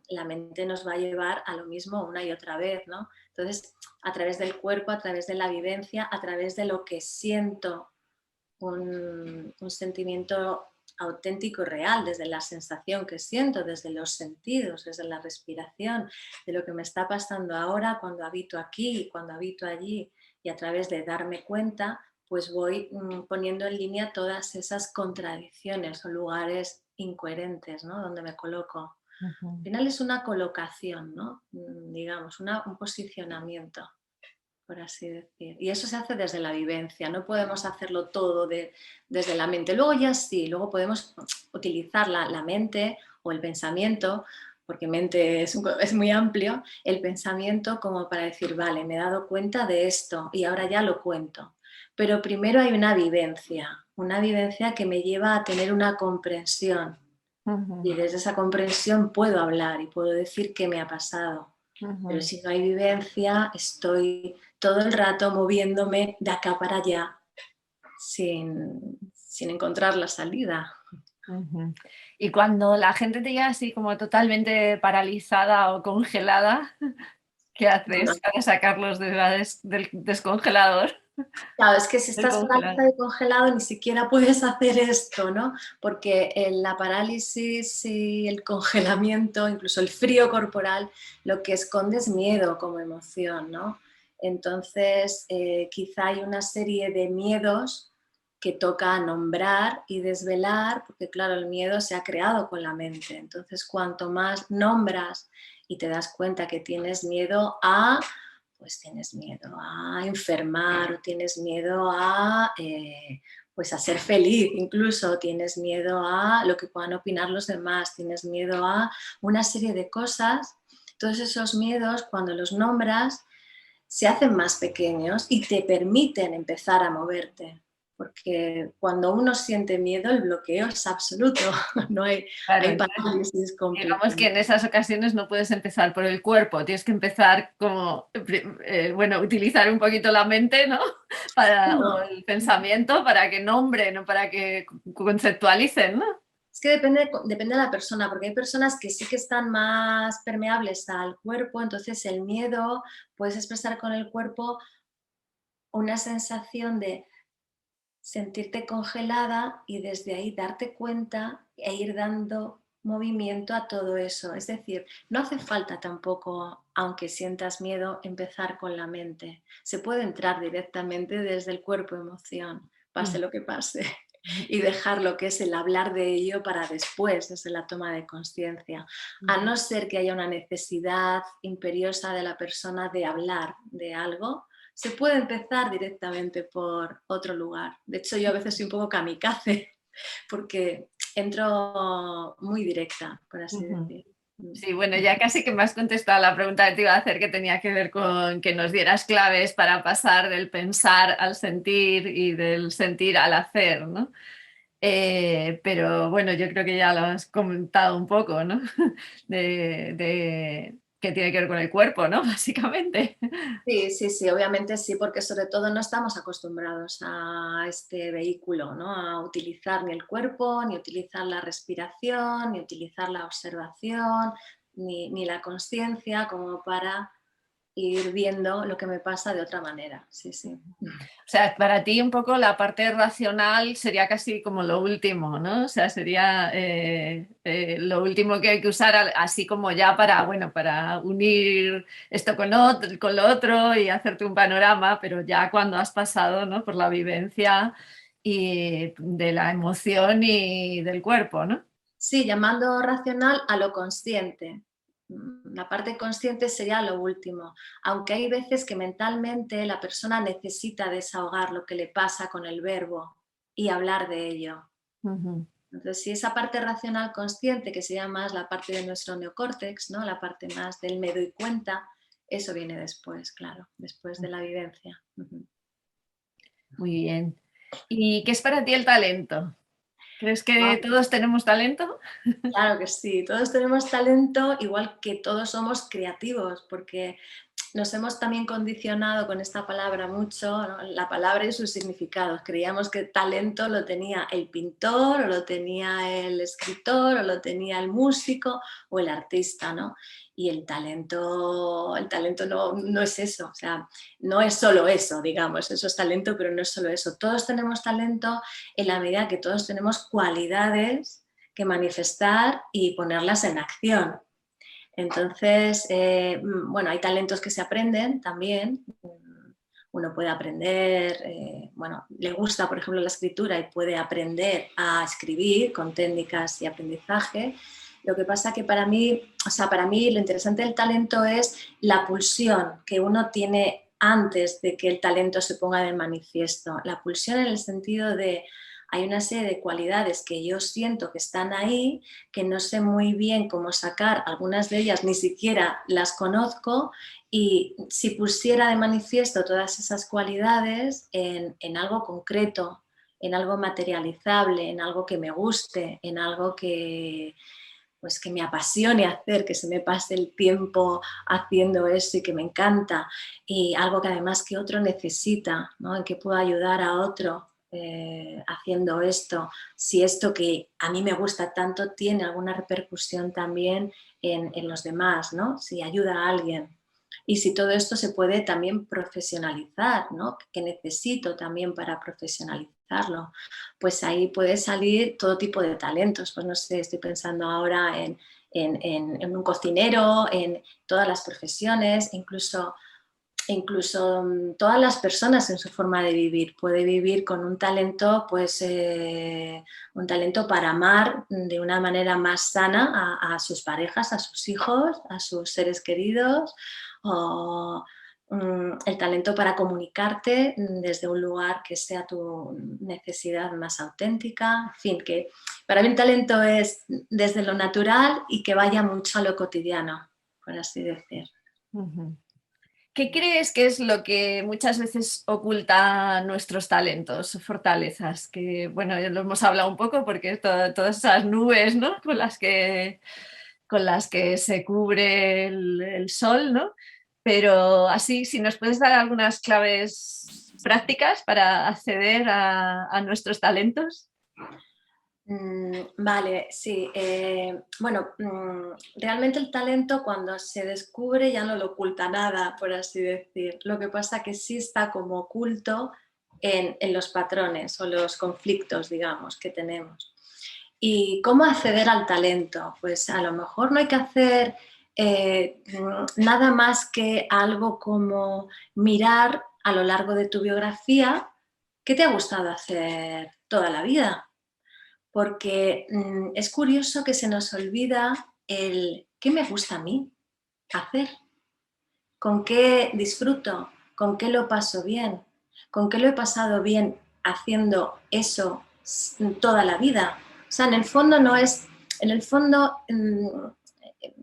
la mente nos va a llevar a lo mismo una y otra vez, ¿no? Entonces, a través del cuerpo, a través de la vivencia, a través de lo que siento, un sentimiento auténtico y real, desde la sensación que siento, desde los sentidos, desde la respiración, de lo que me está pasando ahora cuando habito aquí y cuando habito allí, y a través de darme cuenta, pues voy poniendo en línea todas esas contradicciones o lugares incoherentes, ¿no? Donde me coloco. Al final es una colocación, ¿no? Digamos, un posicionamiento, por así decir. Y eso se hace desde la vivencia, no podemos hacerlo todo desde la mente. Luego ya sí, luego podemos utilizar la mente o el pensamiento, porque mente es muy amplio, el pensamiento como para decir, vale, me he dado cuenta de esto y ahora ya lo cuento. Pero primero hay una vivencia que me lleva a tener una comprensión. Y desde esa comprensión puedo hablar y puedo decir qué me ha pasado. Pero si no hay vivencia, estoy todo el rato moviéndome de acá para allá sin encontrar la salida. Y cuando la gente te llega así como totalmente paralizada o congelada, ¿qué Bueno, haces para sacarlos del descongelador? claro, es que si Del estás congelador. paralizado y congelado ni siquiera puedes hacer esto, ¿no? Porque la parálisis y el congelamiento, incluso el frío corporal, lo que esconde es miedo como emoción, ¿no? Entonces, quizá hay una serie de miedos que toca nombrar y desvelar, porque claro, el miedo se ha creado con la mente. Entonces, cuanto más nombras y te das cuenta que tienes miedo a, pues tienes miedo a enfermar o tienes miedo a, pues a ser feliz, incluso tienes miedo a lo que puedan opinar los demás, tienes miedo a una serie de cosas. Todos esos miedos, cuando los nombras, se hacen más pequeños y te permiten empezar a moverte. Porque cuando uno siente miedo, el bloqueo es absoluto, no hay, Claro, hay entonces, parálisis completa. digamos que en esas ocasiones no puedes empezar por el cuerpo, tienes que empezar como, bueno, utilizar un poquito la mente, ¿no? O No, el pensamiento para que nombren o para que conceptualicen, ¿no? es que depende de la persona, porque hay personas que sí que están más permeables al cuerpo, entonces el miedo puedes expresar con el cuerpo una sensación de sentirte congelada y desde ahí darte cuenta e ir dando movimiento a todo eso. Es decir, no hace falta tampoco, aunque sientas miedo, empezar con la mente. Se puede entrar directamente desde el cuerpo emoción, pase lo que pase, y dejar lo que es el hablar de ello para después, desde la toma de conciencia. A no ser que haya una necesidad imperiosa de la persona de hablar de algo, se puede empezar directamente por otro lugar. De hecho, yo a veces soy un poco kamikaze porque entro muy directa, por así decir. Sí, bueno, ya casi que me has contestado la pregunta que te iba a hacer, que tenía que ver con que nos dieras claves para pasar del pensar al sentir y del sentir al hacer, ¿no? Pero bueno, yo creo que ya lo has comentado un poco, ¿no? De que tiene que ver con el cuerpo, ¿no? Básicamente. Sí, sí, sí, obviamente sí, porque sobre todo no estamos acostumbrados a este vehículo, ¿no? A utilizar ni el cuerpo, ni utilizar la respiración, ni utilizar la observación, ni la conciencia como para ir viendo lo que me pasa de otra manera. Sí, sí. O sea, para ti un poco la parte racional sería casi como lo último, ¿no? O sea, sería lo último que hay que usar así como ya para, bueno, para unir esto con lo otro y hacerte un panorama, pero ya cuando has pasado, ¿no? Por la vivencia y de la emoción y del cuerpo, ¿no? Sí, llamando racional a lo consciente. La parte consciente sería lo último, aunque hay veces que mentalmente la persona necesita desahogar lo que le pasa con el verbo y hablar de ello. Ujú. Entonces, si esa parte racional consciente, que sería más la parte de nuestro neocórtex, ¿no? La parte más del me doy cuenta, eso viene después, claro, después de la vivencia. Muy bien. ¿Y qué es para ti el talento? ¿Crees que Wow. todos tenemos talento? Claro que sí, todos tenemos talento, igual que todos somos creativos, porque nos hemos también condicionado con esta palabra mucho, ¿no? La palabra y sus significados. Creíamos que talento lo tenía el pintor, o lo tenía el escritor, o lo tenía el músico o el artista, ¿no? Y el talento no es eso, o sea, no es solo eso, digamos, eso es talento, pero no es solo eso. Todos tenemos talento en la medida que todos tenemos cualidades que manifestar y ponerlas en acción. Entonces, bueno, hay talentos que se aprenden también. uno puede aprender, bueno, le gusta, por ejemplo, la escritura y puede aprender a escribir con técnicas y aprendizaje. Lo que pasa que para mí, o sea, para mí lo interesante del talento es la pulsión que uno tiene antes de que el talento se ponga de manifiesto. La pulsión en el sentido de hay una serie de cualidades que yo siento que están ahí, que no sé muy bien cómo sacar, algunas de ellas ni siquiera las conozco, y si pusiera de manifiesto todas esas cualidades en algo concreto, en algo materializable, en algo que me guste, en algo que, pues que me apasione hacer, que se me pase el tiempo haciendo eso y que me encanta, y algo que además que otro necesita, ¿no? En que puedo ayudar a otro haciendo esto, si esto que a mí me gusta tanto tiene alguna repercusión también en los demás, ¿no? Si ayuda a alguien. Y si todo esto se puede también profesionalizar, ¿no? Que necesito también para profesionalizarlo, pues ahí puede salir todo tipo de talentos. Pues no sé, estoy pensando ahora en un cocinero, en todas las profesiones, incluso todas las personas en su forma de vivir. Puede vivir con un talento, pues un talento para amar de una manera más sana a sus parejas, a sus hijos, a sus seres queridos, o el talento para comunicarte desde un lugar que sea tu necesidad más auténtica. En fin, que para mí el talento es desde lo natural y que vaya mucho a lo cotidiano, por así decir. Ujú. ¿Qué crees que es lo que muchas veces oculta nuestros talentos o fortalezas? Que, bueno, ya lo hemos hablado un poco porque todas esas nubes, ¿no? Con las que se cubre el sol, ¿no? Pero así, si nos puedes dar algunas claves prácticas para acceder a nuestros talentos. Vale, sí. Bueno, realmente el talento cuando se descubre ya no lo oculta nada, por así decir. Lo que pasa que sí está como oculto en los patrones o los conflictos, digamos, que tenemos. ¿Y cómo acceder al talento? Pues a lo mejor no hay que hacer nada más que algo como mirar a lo largo de tu biografía qué te ha gustado hacer toda la vida, porque es curioso que se nos olvida el qué me gusta a mí hacer, con qué disfruto, con qué lo paso bien, con qué lo he pasado bien haciendo eso toda la vida. O sea, en el fondo no es, en el fondo,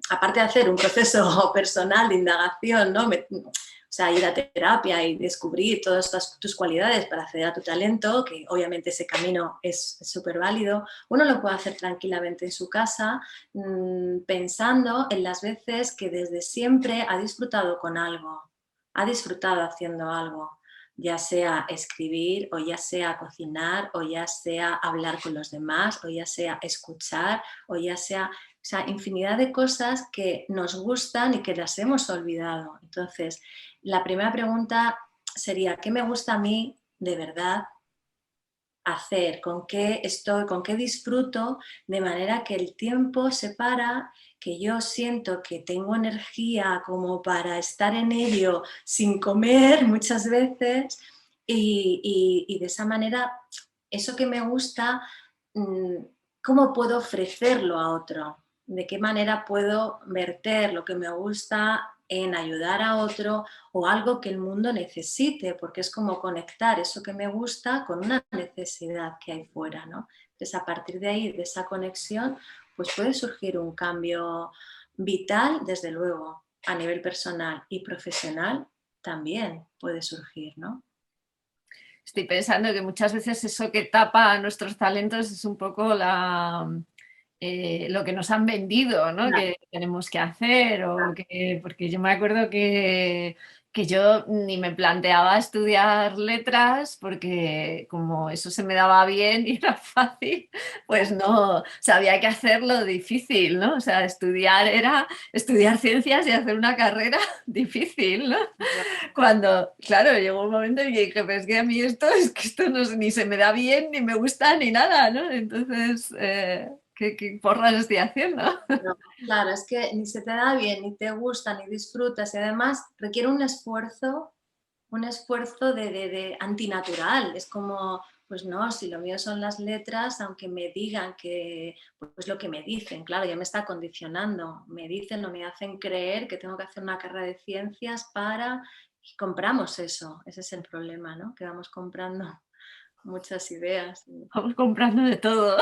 aparte de hacer un proceso personal de indagación, ¿no? O sea, ir a terapia y descubrir todas tus cualidades para acceder a tu talento, que obviamente ese camino es súper válido, uno lo puede hacer tranquilamente en su casa, pensando en las veces que desde siempre ha disfrutado con algo, ha disfrutado haciendo algo, ya sea escribir o ya sea cocinar o ya sea hablar con los demás o ya sea escuchar o ya sea, o sea, infinidad de cosas que nos gustan y que las hemos olvidado. Entonces, la primera pregunta sería, ¿qué me gusta a mí de verdad hacer? ¿Con qué estoy? ¿Con qué disfruto? De manera que el tiempo se para, que yo siento que tengo energía como para estar en ello sin comer muchas veces, y de esa manera, eso que me gusta, mm, ¿cómo puedo ofrecerlo a otro? ¿De qué manera puedo verter lo que me gusta en ayudar a otro o algo que el mundo necesite? Porque es como conectar eso que me gusta con una necesidad que hay fuera, ¿no? Entonces, a partir de ahí, de esa conexión, pues puede surgir un cambio vital, desde luego, a nivel personal y profesional también puede surgir, ¿no? Estoy pensando que muchas veces eso que tapa nuestros talentos es un poco lo que nos han vendido, ¿no? Claro, Que tenemos que hacer, porque yo me acuerdo que yo ni me planteaba estudiar letras porque como eso se me daba bien y era fácil, pues no, sabía que hacerlo difícil, ¿no? O sea, estudiar era estudiar ciencias y hacer una carrera difícil, ¿no? Cuando, claro, llegó un momento en que dije, pero es que a mí esto no, ni se me da bien, ni me gusta, ni nada, ¿no? Entonces, ¿qué porras estoy haciendo? claro, claro, es que ni se te da bien, ni te gusta, ni disfrutas, y además requiere un esfuerzo un esfuerzo de antinatural. Es como, pues no, si lo mío son las letras, aunque me digan que, pues lo que me dicen, claro, ya me está condicionando. Me dicen o me hacen creer que tengo que hacer una carrera de ciencias para... Y compramos eso, ese es el problema, ¿no? Que vamos comprando muchas ideas. Vamos comprando de todo.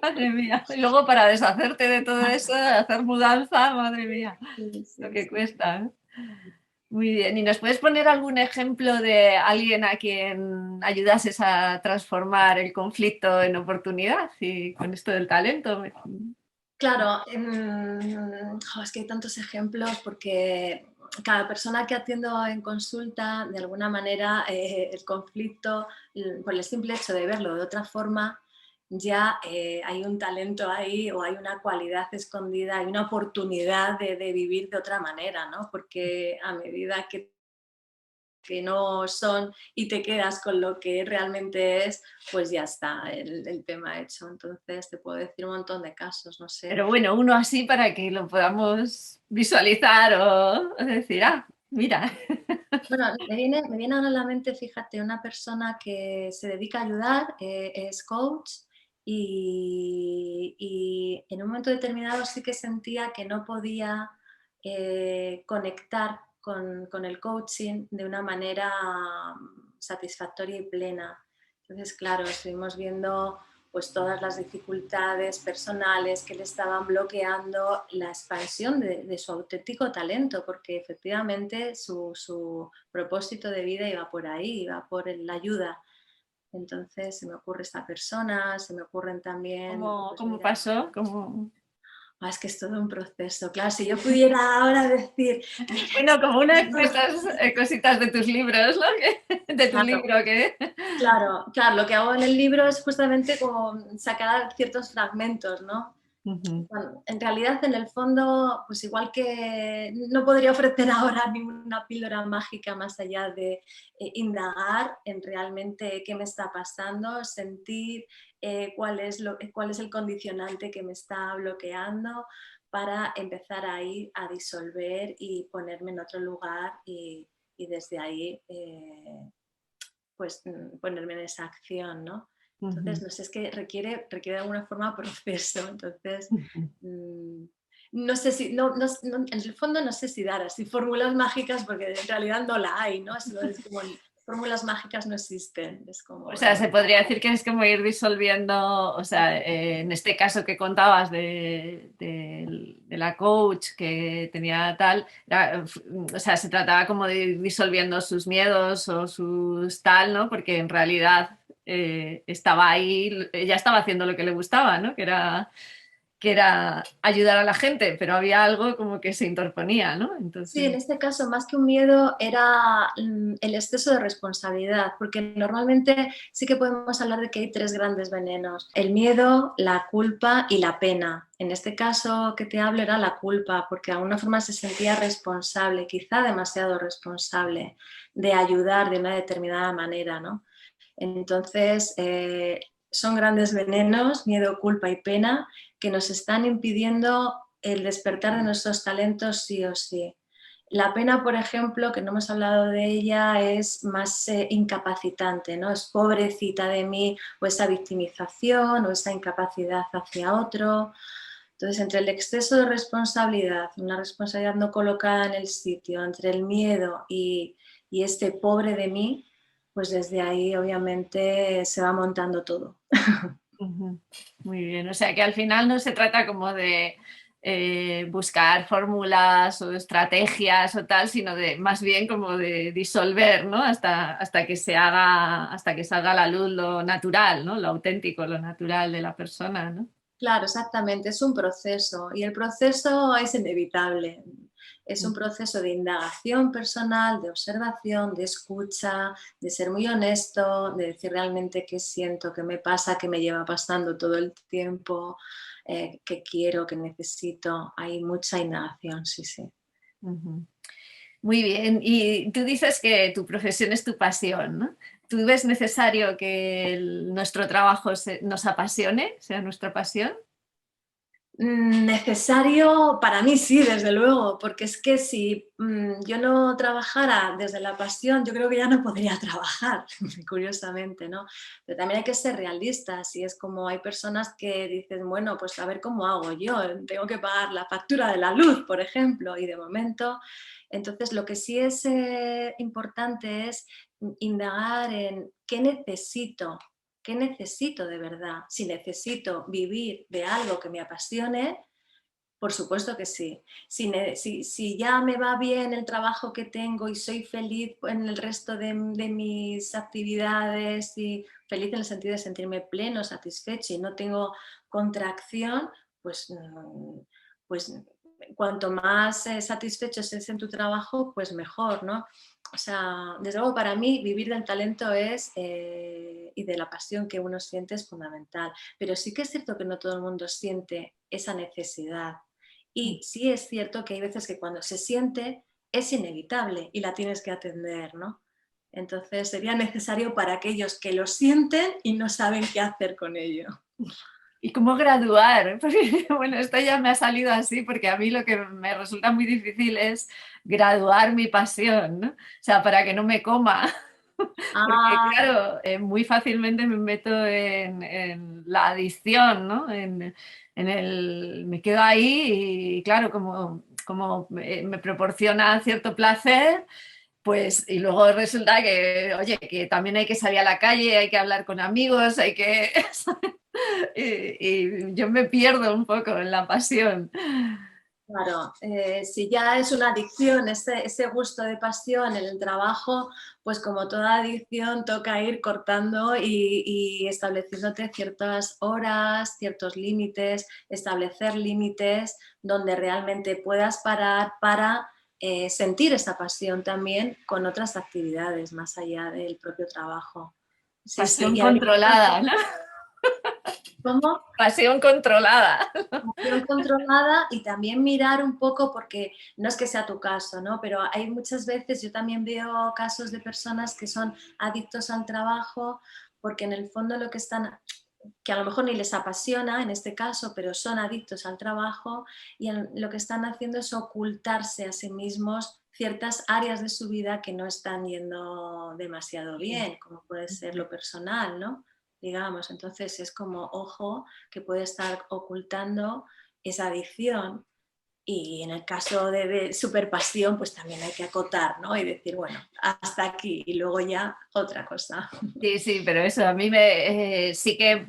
Madre mía. Y luego para deshacerte de todo eso, hacer mudanza, madre mía, Sí, lo sí, que sí. cuesta, ¿eh? Muy bien. ¿Y nos puedes poner algún ejemplo de alguien a quien ayudases a transformar el conflicto en oportunidad? Y con esto del talento. Claro, es que hay tantos ejemplos porque cada persona que atiendo en consulta, de alguna manera, el conflicto, por el simple hecho de verlo de otra forma, ya hay un talento ahí o hay una cualidad escondida, hay una oportunidad de vivir de otra manera, ¿no? Porque a medida que no son y te quedas con lo que realmente es, pues ya está el tema hecho. Entonces te puedo decir un montón de casos, no sé. Pero bueno, uno así para que lo podamos visualizar o decir, ah, mira. Bueno, me viene ahora a la mente, fíjate, una persona que se dedica a ayudar, es coach y en un momento determinado sí que sentía que no podía conectar con el coaching de una manera satisfactoria y plena. Entonces, claro, estuvimos viendo pues todas las dificultades personales que le estaban bloqueando la expansión de su auténtico talento, porque efectivamente su propósito de vida iba por ahí, iba por la ayuda. Entonces se me ocurre esta persona, se me ocurren también, pues ¿Cómo mira, pasó? ¿Cómo... es que es todo un proceso. Claro, si yo pudiera ahora decir, Bueno, como una de estas cositas de tus libros, ¿no? De tu claro, libro, que... claro, claro, lo que hago en el libro es justamente como sacar ciertos fragmentos, ¿no? Ujú. Bueno, en realidad, en el fondo, pues igual que no podría ofrecer ahora ninguna píldora mágica más allá de indagar en realmente qué me está pasando, sentir cuál es el condicionante que me está bloqueando para empezar a ir a disolver y ponerme en otro lugar y desde ahí pues ponerme en esa acción, ¿no? Entonces, Ujú. no sé, es que requiere de alguna forma proceso, entonces, Ujú. mmm, no sé si, en el fondo no sé si dar así fórmulas mágicas porque en realidad no la hay, ¿no? Es como fórmulas mágicas no existen, es como, O sea, se podría decir que es como ir disolviendo, o sea, en este caso que contabas de la coach que tenía tal, o sea, se trataba como de ir disolviendo sus miedos o sus tal, ¿no? Porque en realidad estaba ahí, ella estaba haciendo lo que le gustaba, ¿no? Que era ayudar a la gente, pero había algo como que se interponía, ¿no? sí, Entonces... en este caso, más que un miedo, era el exceso de responsabilidad, porque normalmente sí que podemos hablar de que hay tres grandes venenos, el miedo, la culpa y la pena. En este caso que te hablo era la culpa, porque de alguna forma se sentía responsable, quizá demasiado responsable, de ayudar de una determinada manera, ¿no? Entonces, son grandes venenos, miedo, culpa y pena, que nos están impidiendo el despertar de nuestros talentos sí o sí. La pena, por ejemplo, que no hemos hablado de ella, es más incapacitante, ¿no? Es pobrecita de mí, o esa victimización, o esa incapacidad hacia otro. Entonces, entre el exceso de responsabilidad, una responsabilidad no colocada en el sitio, entre el miedo y este pobre de mí, pues desde ahí obviamente se va montando todo. Ujú. Muy bien, o sea que al final no se trata como de buscar fórmulas o estrategias o tal, sino de más bien como de disolver, ¿no? Hasta que se haga, hasta que salga a la luz lo natural, ¿no? Lo auténtico, lo natural de la persona, ¿no? Claro, exactamente, es un proceso y el proceso es inevitable. Es un proceso de indagación personal, de observación, de escucha, de ser muy honesto, de decir realmente qué siento, qué me pasa, qué me lleva pasando todo el tiempo, qué quiero, qué necesito. Hay mucha indagación, sí, sí. Ujú. Muy bien, y tú dices que tu profesión es tu pasión, ¿no? ¿Tú ves necesario que nuestro trabajo nos apasione, sea nuestra pasión? Necesario para mí sí, desde luego, porque es que si yo no trabajara desde la pasión, yo creo que ya no podría trabajar, curiosamente, ¿no? Pero también hay que ser realistas y es como hay personas que dicen, bueno, pues a ver cómo hago yo, tengo que pagar la factura de la luz, por ejemplo, y de momento, entonces lo que sí es importante es indagar en qué necesito de verdad. Si necesito vivir de algo que me apasione, por supuesto que sí. Si ya me va bien el trabajo que tengo y soy feliz en el resto de mis actividades y feliz en el sentido de sentirme pleno, satisfecho y no tengo contracción, pues, pues cuanto más satisfecho estés en tu trabajo, pues mejor, ¿no? O sea, desde luego para mí vivir del talento es y de la pasión que uno siente es fundamental. Pero sí que es cierto que no todo el mundo siente esa necesidad. Y sí es cierto que hay veces que cuando se siente es inevitable y la tienes que atender, ¿no? Entonces sería necesario para aquellos que lo sienten y no saben qué hacer con ello. ¿Y cómo graduar? Porque, bueno, esto ya me ha salido así porque a mí lo que me resulta muy difícil es graduar mi pasión, ¿no? O sea, para que no me coma. Porque, Ah, claro, muy fácilmente me meto en la adicción, ¿no? Me quedo ahí y, claro, como me proporciona cierto placer, pues, y luego resulta que, oye, que también hay que salir a la calle, hay que hablar con amigos, hay que... y yo me pierdo un poco en la pasión. claro, si ya es una adicción, ese gusto de pasión en el trabajo, pues como toda adicción toca ir cortando y estableciéndote ciertas horas, ciertos límites, establecer límites donde realmente puedas parar para sentir esa pasión también con otras actividades más allá del propio trabajo. Sí, sí, Pasión y habría controlada, ¿no? ¿cómo? Pasión controlada. Emoción controlada y también mirar un poco, porque no es que sea tu caso, ¿no? Pero hay muchas veces, yo también veo casos de personas que son adictos al trabajo porque en el fondo lo que están, que a lo mejor ni les apasiona en este caso, pero son adictos al trabajo y lo que están haciendo es ocultarse a sí mismos ciertas áreas de su vida que no están yendo demasiado bien, como puede ser lo personal, ¿no? Digamos, entonces es como, ojo, que puede estar ocultando esa adicción y en el caso de superpasión, pues también hay que acotar, ¿no? Y decir, bueno, hasta aquí y luego ya otra cosa. Sí, sí, pero eso a mí me sí que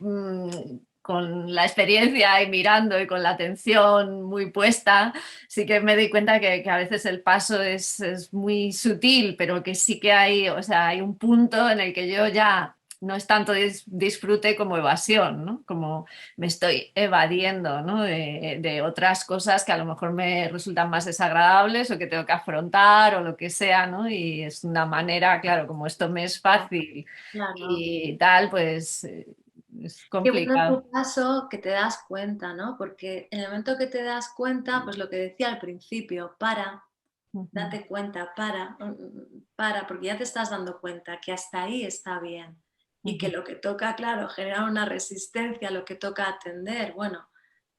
con la experiencia y mirando y con la atención muy puesta, sí que me doy cuenta que a veces el paso es muy sutil, pero que sí que hay, o sea, hay un punto en el que yo ya no es tanto disfrute como evasión, ¿no? Como me estoy evadiendo, ¿no? De otras cosas que a lo mejor me resultan más desagradables o que tengo que afrontar o lo que sea, ¿no? Y es una manera, claro, como esto me es fácil Claro. y tal, pues es Qué bueno en complicado. tu caso que te das cuenta, ¿no? Porque en el momento que te das cuenta, pues lo que decía al principio, Ujú, date cuenta, para, porque ya te estás dando cuenta que hasta ahí está bien y que ujú, lo que toca, claro, generar una resistencia, lo que toca atender, bueno,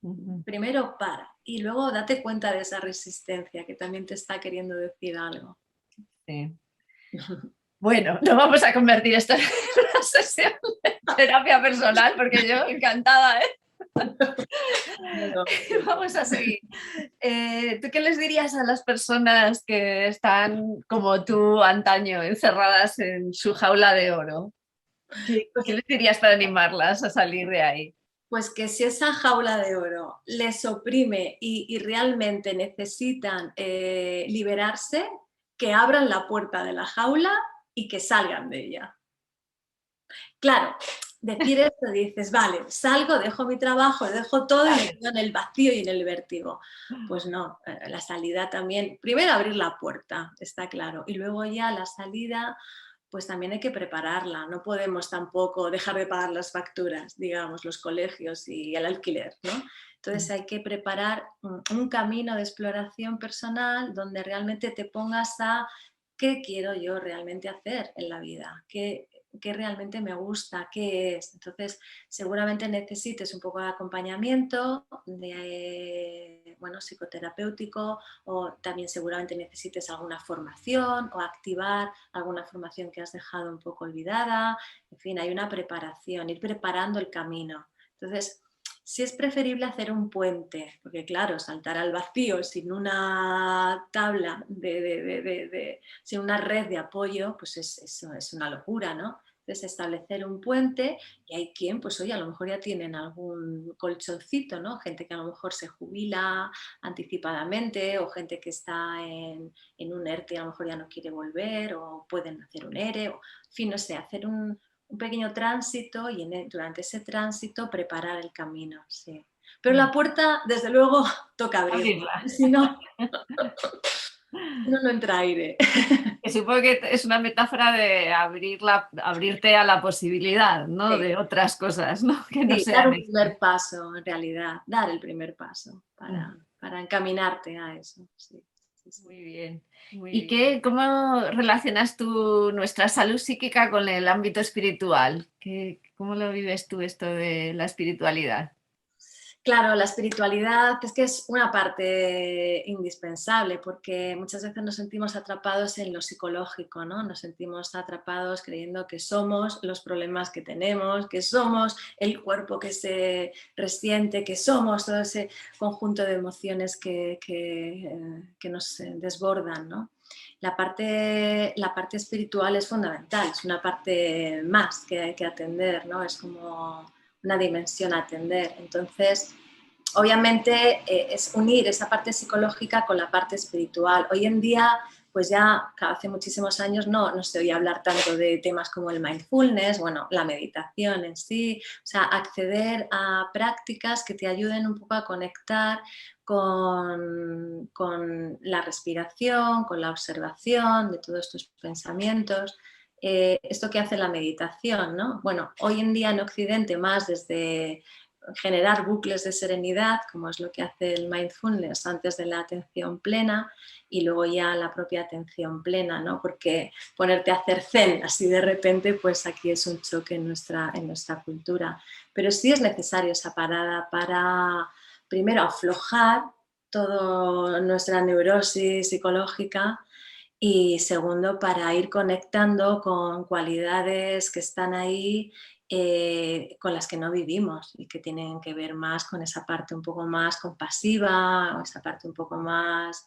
ujú, primero para y luego date cuenta de esa resistencia que también te está queriendo decir algo. sí. Bueno, no vamos a convertir esto en una sesión de terapia personal porque yo encantada, ¿eh? Bueno, Vamos a seguir. ¿Tú qué les dirías a las personas que están como tú antaño, encerradas en su jaula de oro? ¿Qué pues les dirías para animarlas a salir de ahí? Pues que si esa jaula de oro les oprime y realmente necesitan liberarse, que abran la puerta de la jaula y que salgan de ella. Claro, decir esto dices, vale, salgo, dejo mi trabajo, dejo todo y me quedo en el vacío y en el vértigo. Pues no, la salida también, primero abrir la puerta, está claro, y luego ya la salida, pues también hay que prepararla. No podemos tampoco dejar de pagar las facturas, digamos, los colegios y el alquiler, ¿no? Entonces hay que preparar un camino de exploración personal donde realmente te pongas a qué quiero yo realmente hacer en la vida, qué realmente me gusta, qué es. Entonces, seguramente necesites un poco de acompañamiento, bueno, psicoterapéutico, o también seguramente necesites alguna formación o activar alguna formación que has dejado un poco olvidada. En fin, hay una preparación, ir preparando el camino. Entonces, sí es preferible hacer un puente, porque claro, saltar al vacío sin una tabla, sin una red de apoyo, pues eso es una locura, ¿no? Entonces, establecer un puente, y hay quien, pues oye, a lo mejor ya tienen algún colchoncito, ¿no? Gente que a lo mejor se jubila anticipadamente, o gente que está en un ERTE y a lo mejor ya no quiere volver, o pueden hacer un ERE, o, en fin, no sé, hacer un pequeño tránsito y durante ese tránsito preparar el camino, sí. Pero la puerta, desde luego, toca abrirla, Abrirla. si no, no entra aire. Que supongo que es una metáfora de abrirte a la posibilidad, ¿no? Sí, De otras cosas, ¿no? Que no sí, dar sean un esto. primer paso, en realidad, dar el primer paso Ujú. para encaminarte a eso, sí, sí, sí. Muy bien. ¿Y qué, cómo relacionas tú nuestra salud psíquica con el ámbito espiritual? ¿Cómo lo vives tú esto de la espiritualidad? Claro, la espiritualidad es que es una parte indispensable porque muchas veces nos sentimos atrapados en lo psicológico, ¿no? Nos sentimos atrapados creyendo que somos los problemas que tenemos, que somos el cuerpo que se resiente, que somos todo ese conjunto de emociones que nos desbordan, ¿no? La parte espiritual es fundamental, es una parte más que hay que atender, ¿no? Es como una dimensión a atender. Entonces, obviamente es unir esa parte psicológica con la parte espiritual. Hoy en día, pues ya hace muchísimos años no se oía hablar tanto de temas como el mindfulness, bueno, la meditación en sí, o sea, acceder a prácticas que te ayuden un poco a conectar con la respiración, con la observación de todos tus pensamientos. Esto que hace la meditación, ¿no? Bueno, hoy en día en Occidente más desde generar bucles de serenidad, como es lo que hace el mindfulness antes de la atención plena y luego ya la propia atención plena, ¿no? Porque ponerte a hacer zen así de repente, pues aquí es un choque en nuestra cultura. Pero sí es necesario esa parada para, primero, aflojar toda nuestra neurosis psicológica y segundo, para ir conectando con cualidades que están ahí con las que no vivimos y que tienen que ver más con esa parte un poco más compasiva o esa parte un poco más,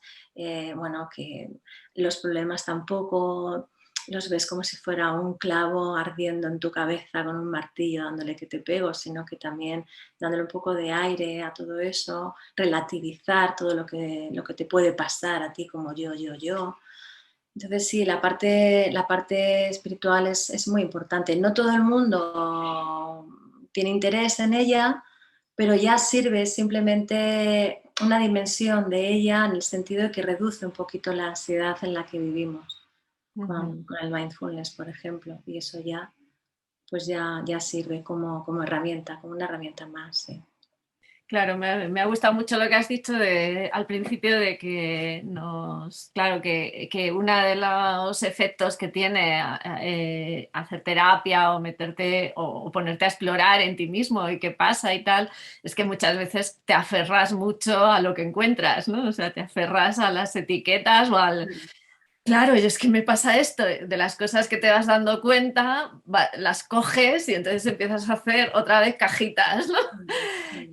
bueno, que los problemas tampoco los ves como si fuera un clavo ardiendo en tu cabeza con un martillo dándole que te pego, sino que también dándole un poco de aire a todo eso, relativizar todo lo que te puede pasar a ti como yo. Entonces sí, la parte espiritual es muy importante. No todo el mundo tiene interés en ella, pero ya sirve simplemente una dimensión de ella en el sentido de que reduce un poquito la ansiedad en la que vivimos Ujú. con el mindfulness, por ejemplo. Y eso ya, pues ya sirve como herramienta, como una herramienta más. Sí. Claro, me ha gustado mucho lo que has dicho al principio de que claro, que uno de los efectos que tiene hacer terapia o meterte o ponerte a explorar en ti mismo y qué pasa y tal, es que muchas veces te aferras mucho a lo que encuentras, ¿no? O sea, te aferras a las etiquetas o al, claro, y es que me pasa esto, de las cosas que te vas dando cuenta, las coges y entonces empiezas a hacer otra vez cajitas, ¿no?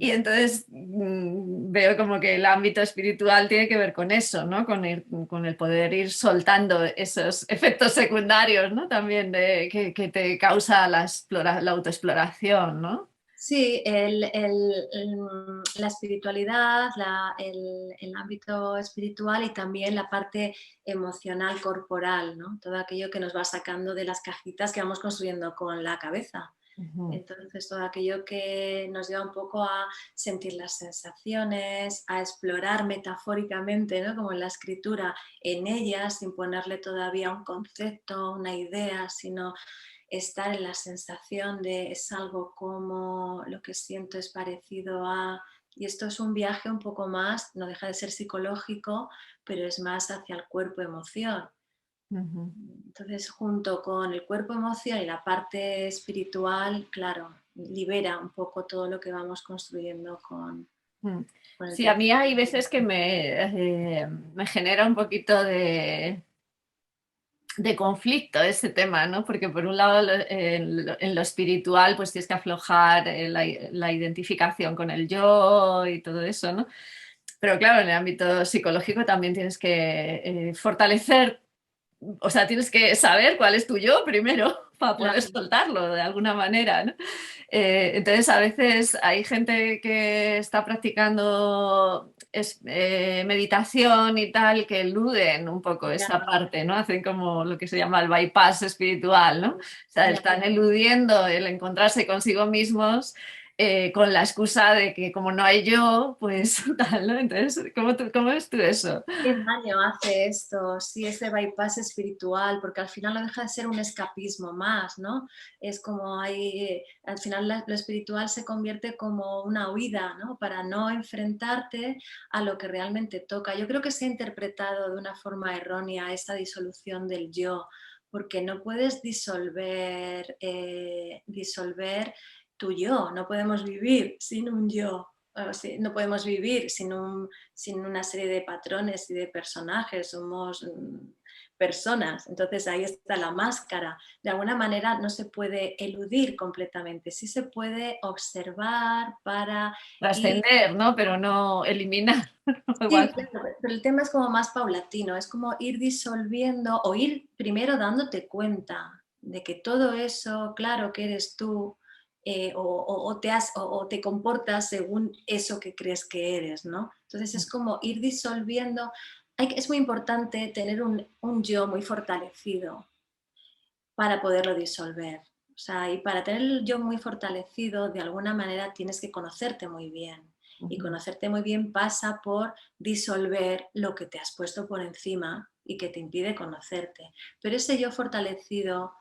Y entonces veo como que el ámbito espiritual tiene que ver con eso, ¿no? Con el poder ir soltando esos efectos secundarios, ¿no? También que te causa la autoexploración, ¿no? Sí, la espiritualidad, el ámbito espiritual y también la parte emocional corporal, ¿no? Todo aquello que nos va sacando de las cajitas que vamos construyendo con la cabeza. Ujú. Entonces, todo aquello que nos lleva un poco a sentir las sensaciones, a explorar metafóricamente, ¿no? Como en la escritura, en ellas, sin ponerle todavía un concepto, una idea, sino estar en la sensación de es algo como lo que siento es parecido a... Y esto es un viaje un poco más, no deja de ser psicológico, pero es más hacia el cuerpo-emoción. Ujú. Entonces, junto con el cuerpo, emoción y la parte espiritual, claro, libera un poco todo lo que vamos construyendo Mm. con el Sí, a tiempo. mí hay veces que me genera un poquito de conflicto ese tema, ¿no? Porque por un lado en lo espiritual pues tienes que aflojar la identificación con el yo y todo eso, ¿no? Pero claro, en el ámbito psicológico también tienes que fortalecer, o sea, tienes que saber cuál es tu yo primero para poder Claro, soltarlo de alguna manera, ¿no? Entonces, a veces hay gente que está practicando meditación y tal, que eluden un poco ya, esa parte, ¿no? Hacen como lo que se llama el bypass espiritual, ¿no? O sea, ya. están eludiendo el encontrarse consigo mismos con la excusa de que como no hay yo, pues tal, ¿no? Entonces, ¿cómo ves tú eso? ¿Qué daño hace esto? Sí, ese bypass espiritual, porque al final no deja de ser un escapismo más, ¿no? Es como hay, al final lo espiritual se convierte como una huida, ¿no? Para no enfrentarte a lo que realmente toca. Yo creo que se ha interpretado de una forma errónea esta disolución del yo, porque no puedes disolver tu yo, no podemos vivir sin un yo. No podemos vivir sin una serie de patrones y de personajes, somos personas, entonces ahí está la máscara. De alguna manera no se puede eludir completamente, sí se puede observar para ir... Trascender, ¿no? Pero no eliminar. Sí, Igual. claro, pero el tema es como más paulatino, es como ir disolviendo o ir primero dándote cuenta de que todo eso, claro que eres tú, o te comportas según eso que crees que eres, ¿no? Entonces es como ir disolviendo. Es muy importante tener un yo muy fortalecido para poderlo disolver. O sea, y para tener el yo muy fortalecido, de alguna manera tienes que conocerte muy bien. Y conocerte muy bien pasa por disolver lo que te has puesto por encima y que te impide conocerte. Pero ese yo fortalecido,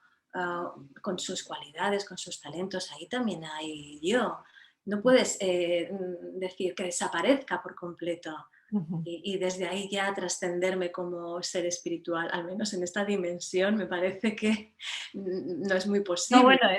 con sus cualidades, con sus talentos, ahí también hay yo. No puedes decir que desaparezca por completo y desde ahí ya trascenderme como ser espiritual, al menos en esta dimensión, me parece que no es muy No, posible. bueno,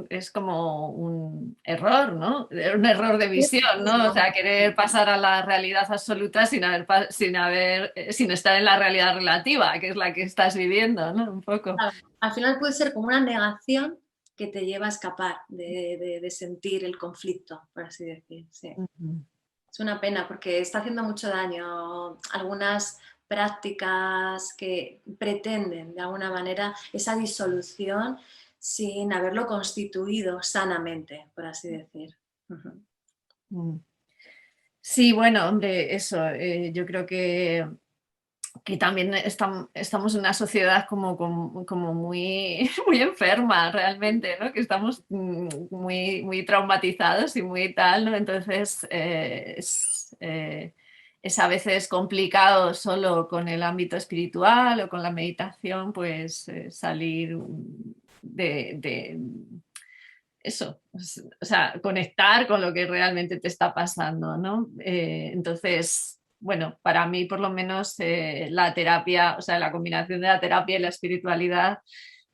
es como un error, ¿no? Un error de Es visión, ¿no? O mismo. sea, querer pasar a la realidad absoluta sin estar en la realidad relativa, que es la que estás viviendo, ¿no? Un poco. Claro, al final puede ser como una negación que te lleva a escapar de sentir el conflicto, por así decir. Sí. Ujú. Es una pena porque está haciendo mucho daño algunas prácticas que pretenden de alguna manera esa disolución sin haberlo constituido sanamente, por así decir. Ujú. Mm. Sí, bueno, hombre, eso, yo creo que también estamos en una sociedad como muy, muy enferma realmente, ¿no? Que estamos muy traumatizados y muy tal, ¿no? Entonces es a veces complicado solo con el ámbito espiritual o con la meditación, pues salir de eso, o sea, conectar con lo que realmente te está pasando, ¿no? Entonces, bueno, para mí por lo menos la terapia, o sea, la combinación de la terapia y la espiritualidad,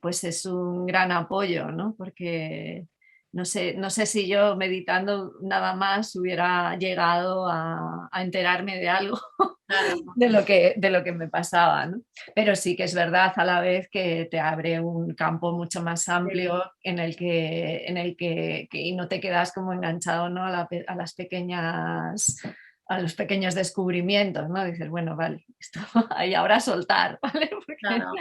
pues es un gran apoyo, ¿no? Porque no sé si yo meditando nada más hubiera llegado a enterarme de algo Claro, de lo que me pasaba, ¿no? Pero sí que es verdad a la vez que te abre un campo mucho más sí. amplio en el que y no te quedas como enganchado, ¿no? a las pequeñas a los pequeños descubrimientos, ¿no? Dices, bueno, vale, esto y ahora soltar, ¿vale? Claro,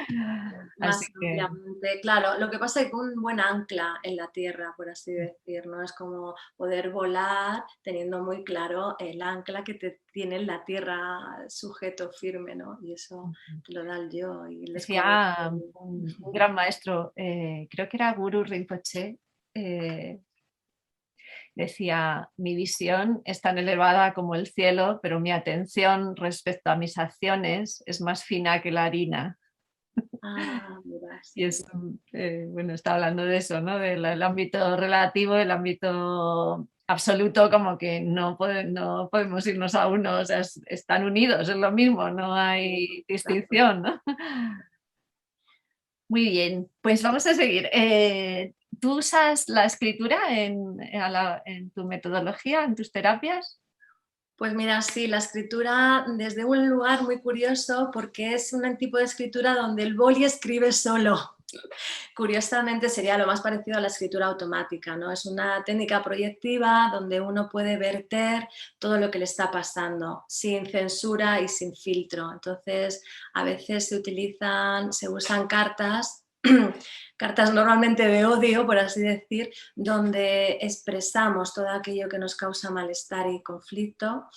Así más que ampliamente. Claro, lo que pasa es que un buen ancla en la tierra, por así decir, ¿no? Es como poder volar teniendo muy claro el ancla que te tiene en la tierra sujeto firme, ¿no? Y eso te lo da el yo y el descubrir. decía un gran maestro, creo que era Guru Rinpoche, eh, decía, mi visión es tan elevada como el cielo, pero mi atención respecto a mis acciones es más fina que la harina. Ah, mira, Y sí. es, bueno, está hablando de eso, ¿no? Del ámbito relativo, el ámbito absoluto, como que no podemos irnos a uno, o sea, están unidos, es lo mismo, no hay distinción, ¿no? Muy bien, pues vamos a seguir. ¿Tú usas la escritura en tu metodología, en tus terapias? Pues mira, sí, la escritura desde un lugar muy curioso porque es un tipo de escritura donde el boli escribe solo. Curiosamente sería lo más parecido a la escritura automática, ¿no? Es una técnica proyectiva donde uno puede verter todo lo que le está pasando sin censura y sin filtro. Entonces, a veces se usan cartas, cartas normalmente de odio, por así decir, donde expresamos todo aquello que nos causa malestar y conflicto.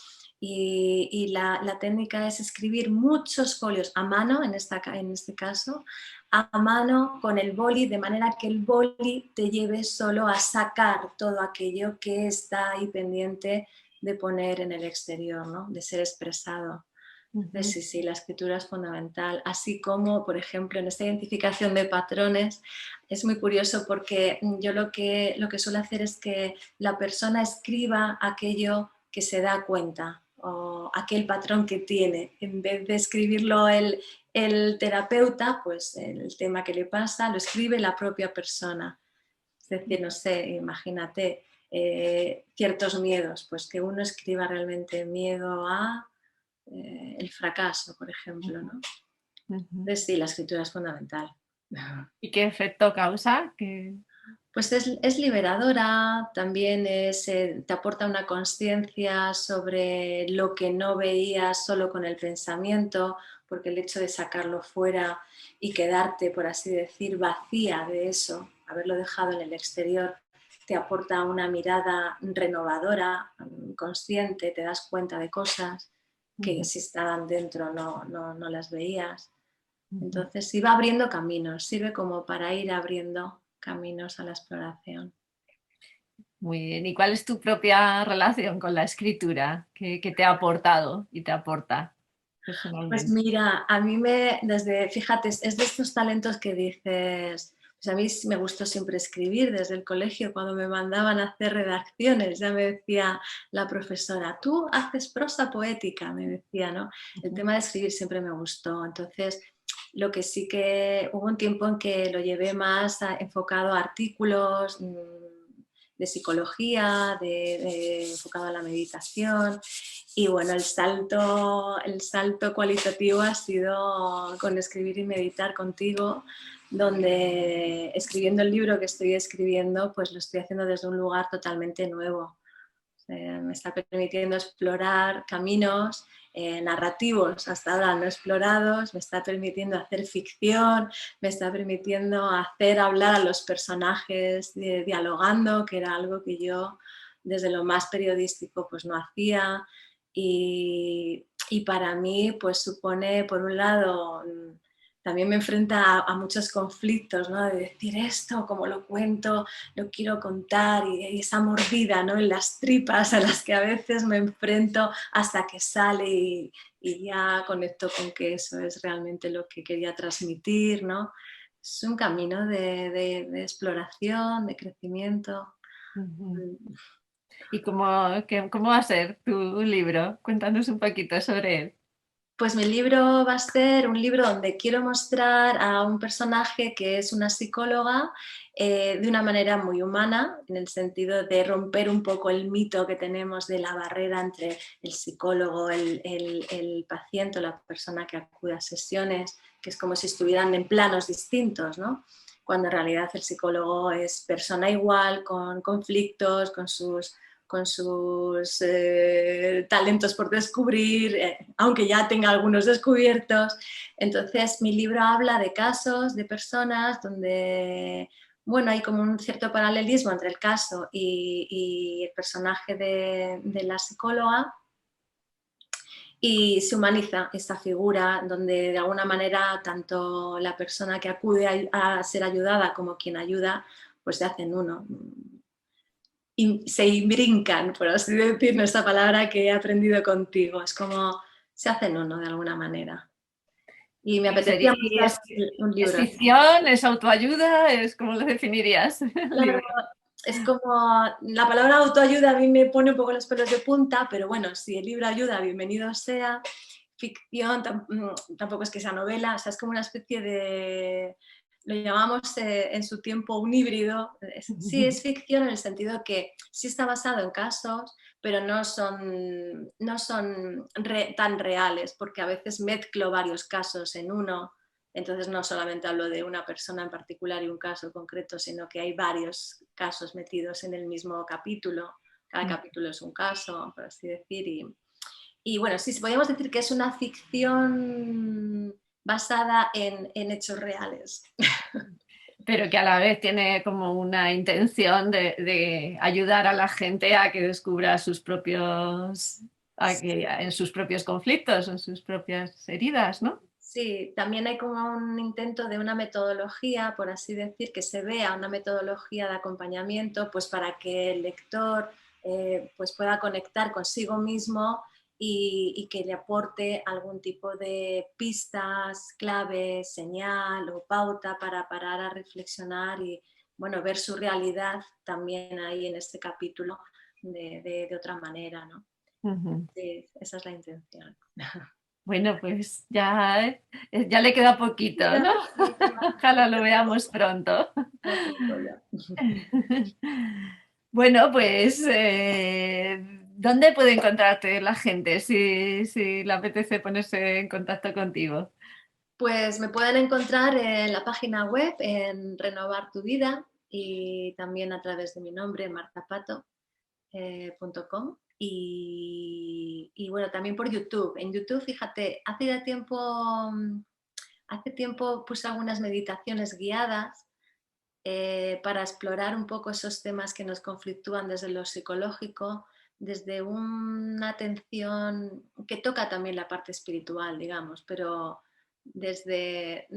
Y la técnica es escribir muchos folios a mano, en este caso, a mano con el boli, de manera que el boli te lleve solo a sacar todo aquello que está ahí pendiente de poner en el exterior, ¿no? De ser expresado. Entonces, sí, sí, la escritura es fundamental, así como, por ejemplo, en esta identificación de patrones, es muy curioso porque yo lo que suelo hacer es que la persona escriba aquello que se da cuenta o aquel patrón que tiene, en vez de escribirlo el terapeuta, pues el tema que le pasa lo escribe la propia persona. Es decir, no sé, imagínate ciertos miedos, pues que uno escriba realmente miedo a el fracaso, por ejemplo, ¿no? Ujú. Entonces, sí, la escritura es fundamental. ¿Y qué efecto causa? Pues es liberadora, también te aporta una conciencia sobre lo que no veías solo con el pensamiento, porque el hecho de sacarlo fuera y quedarte, por así decir, vacía de eso, haberlo dejado en el exterior, te aporta una mirada renovadora, consciente, te das cuenta de cosas que Ujú, si estaban dentro no las veías. ujú. Entonces iba abriendo caminos, sirve como para ir abriendo caminos a la exploración. Muy bien. ¿Y cuál es tu propia relación con la escritura? ¿Qué te ha aportado y te aporta Pues personalmente? mira, a mí fíjate, es de estos talentos que dices, pues a mí me gustó siempre escribir desde el colegio, cuando me mandaban a hacer redacciones, ya me decía la profesora, tú haces prosa poética, me decía, ¿no? El Ujú, tema de escribir siempre me gustó, entonces lo que sí que hubo un tiempo en que lo llevé más enfocado a artículos de psicología, enfocado a la meditación. Y bueno, el salto cualitativo ha sido con escribir y meditar contigo, donde escribiendo el libro que estoy escribiendo, pues lo estoy haciendo desde un lugar totalmente nuevo. Me está permitiendo explorar caminos narrativos hasta ahora no explorados, me está permitiendo hacer ficción, me está permitiendo hacer hablar a los personajes dialogando, que era algo que yo desde lo más periodístico pues no hacía. Y para mí pues supone por un lado también me enfrenta a muchos conflictos, ¿no? De decir esto, cómo lo cuento, lo quiero contar y esa mordida, ¿no? En las tripas a las que a veces me enfrento hasta que sale y ya conecto con que eso es realmente lo que quería transmitir, ¿no? Es un camino de exploración, de crecimiento. ujú. ¿Y cómo va a ser tu libro? Cuéntanos un poquito sobre él. Pues mi libro va a ser un libro donde quiero mostrar a un personaje que es una psicóloga de una manera muy humana, en el sentido de romper un poco el mito que tenemos de la barrera entre el psicólogo, el paciente o la persona que acude a sesiones, que es como si estuvieran en planos distintos, ¿no? Cuando en realidad el psicólogo es persona igual, con conflictos, con sus talentos por descubrir, aunque ya tenga algunos descubiertos. Entonces, mi libro habla de casos, de personas donde, bueno, hay como un cierto paralelismo entre el caso y el personaje de la psicóloga, y se humaniza esta figura donde de alguna manera tanto la persona que acude a ser ayudada como quien ayuda, pues se hacen uno y se brincan, por así decirlo, esta palabra que he aprendido contigo. Es como se hacen uno de alguna manera. Y me apetecía ¿Y mostrar un es libro así. ficción? ¿Es autoayuda? ¿Cómo lo definirías el Claro, libro? es como la palabra autoayuda a mí me pone un poco los pelos de punta, pero bueno, si el libro ayuda, bienvenido sea. Ficción tampoco es que sea novela, o sea, es como una especie lo llamamos en su tiempo un híbrido. Sí, es ficción en el sentido que sí está basado en casos, pero no son tan reales, porque a veces mezclo varios casos en uno. Entonces no solamente hablo de una persona en particular y un caso concreto, sino que hay varios casos metidos en el mismo capítulo. Cada capítulo es un caso, por así decir. Y bueno, sí, podríamos decir que es una ficción basada en hechos reales. Pero que a la vez tiene como una intención de ayudar a la gente a que descubra sus propios, en sus propios conflictos, en sus propias heridas, ¿no? Sí, también hay como un intento de una metodología, por así decir, que se vea una metodología de acompañamiento, pues para que el lector pues pueda conectar consigo mismo y que le aporte algún tipo de pistas, claves, señal o pauta para parar a reflexionar y bueno, ver su realidad también ahí en este capítulo de otra manera, ¿no? Ujú. Sí, esa es la intención. Bueno, pues ya le queda poquito, ¿no? Ojalá lo veamos pronto. Ya tengo ya. Bueno, pues, ¿dónde puede encontrarte la gente si le apetece ponerse en contacto contigo? Pues me pueden encontrar en la página web, en Renovar tu Vida y también a través de mi nombre, marzapato.com y bueno, también por YouTube. En YouTube, fíjate, hace tiempo puse algunas meditaciones guiadas para explorar un poco esos temas que nos conflictúan desde lo psicológico, desde una atención que toca también la parte espiritual, digamos, pero desde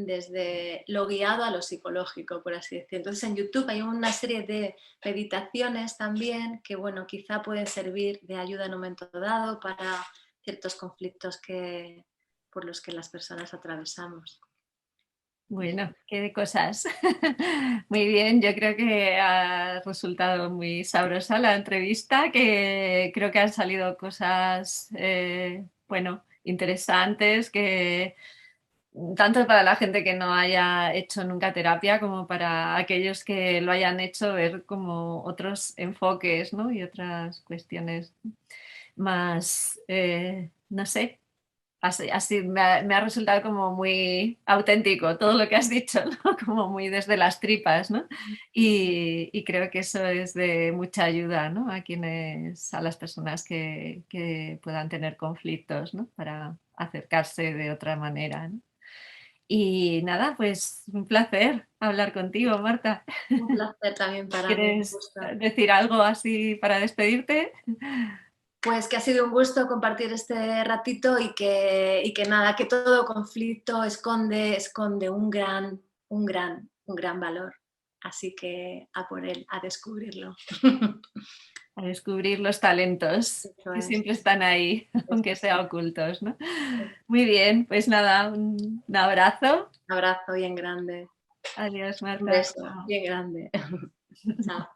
lo guiado a lo psicológico, por así decirlo. Entonces en YouTube hay una serie de meditaciones también que, bueno, quizá pueden servir de ayuda en un momento dado para ciertos conflictos por los que las personas atravesamos. Bueno, qué cosas. Muy bien, yo creo que ha resultado muy sabrosa la entrevista, que creo que han salido cosas, bueno, interesantes, que tanto para la gente que no haya hecho nunca terapia como para aquellos que lo hayan hecho, ver como otros enfoques, ¿no? Y otras cuestiones más, no sé, así me ha resultado como muy auténtico todo lo que has dicho, ¿no? Como muy desde las tripas, ¿no? Y creo que eso es de mucha ayuda, ¿no? A las personas que puedan tener conflictos, ¿no? Para acercarse de otra manera, ¿no? Y nada, pues un placer hablar contigo, Marta. Un placer también para mí, un ¿Quieres gusto. decir algo así para despedirte? Pues que ha sido un gusto compartir este ratito y que nada, que todo conflicto esconde un gran valor. Así que a por él, a descubrirlo. A descubrir los talentos Eso que es, siempre están ahí, eso aunque es. sean ocultos, ¿no? Muy bien, pues nada, un abrazo. Un abrazo bien grande. Adiós, Un Marta. beso Chao. bien grande. Chao.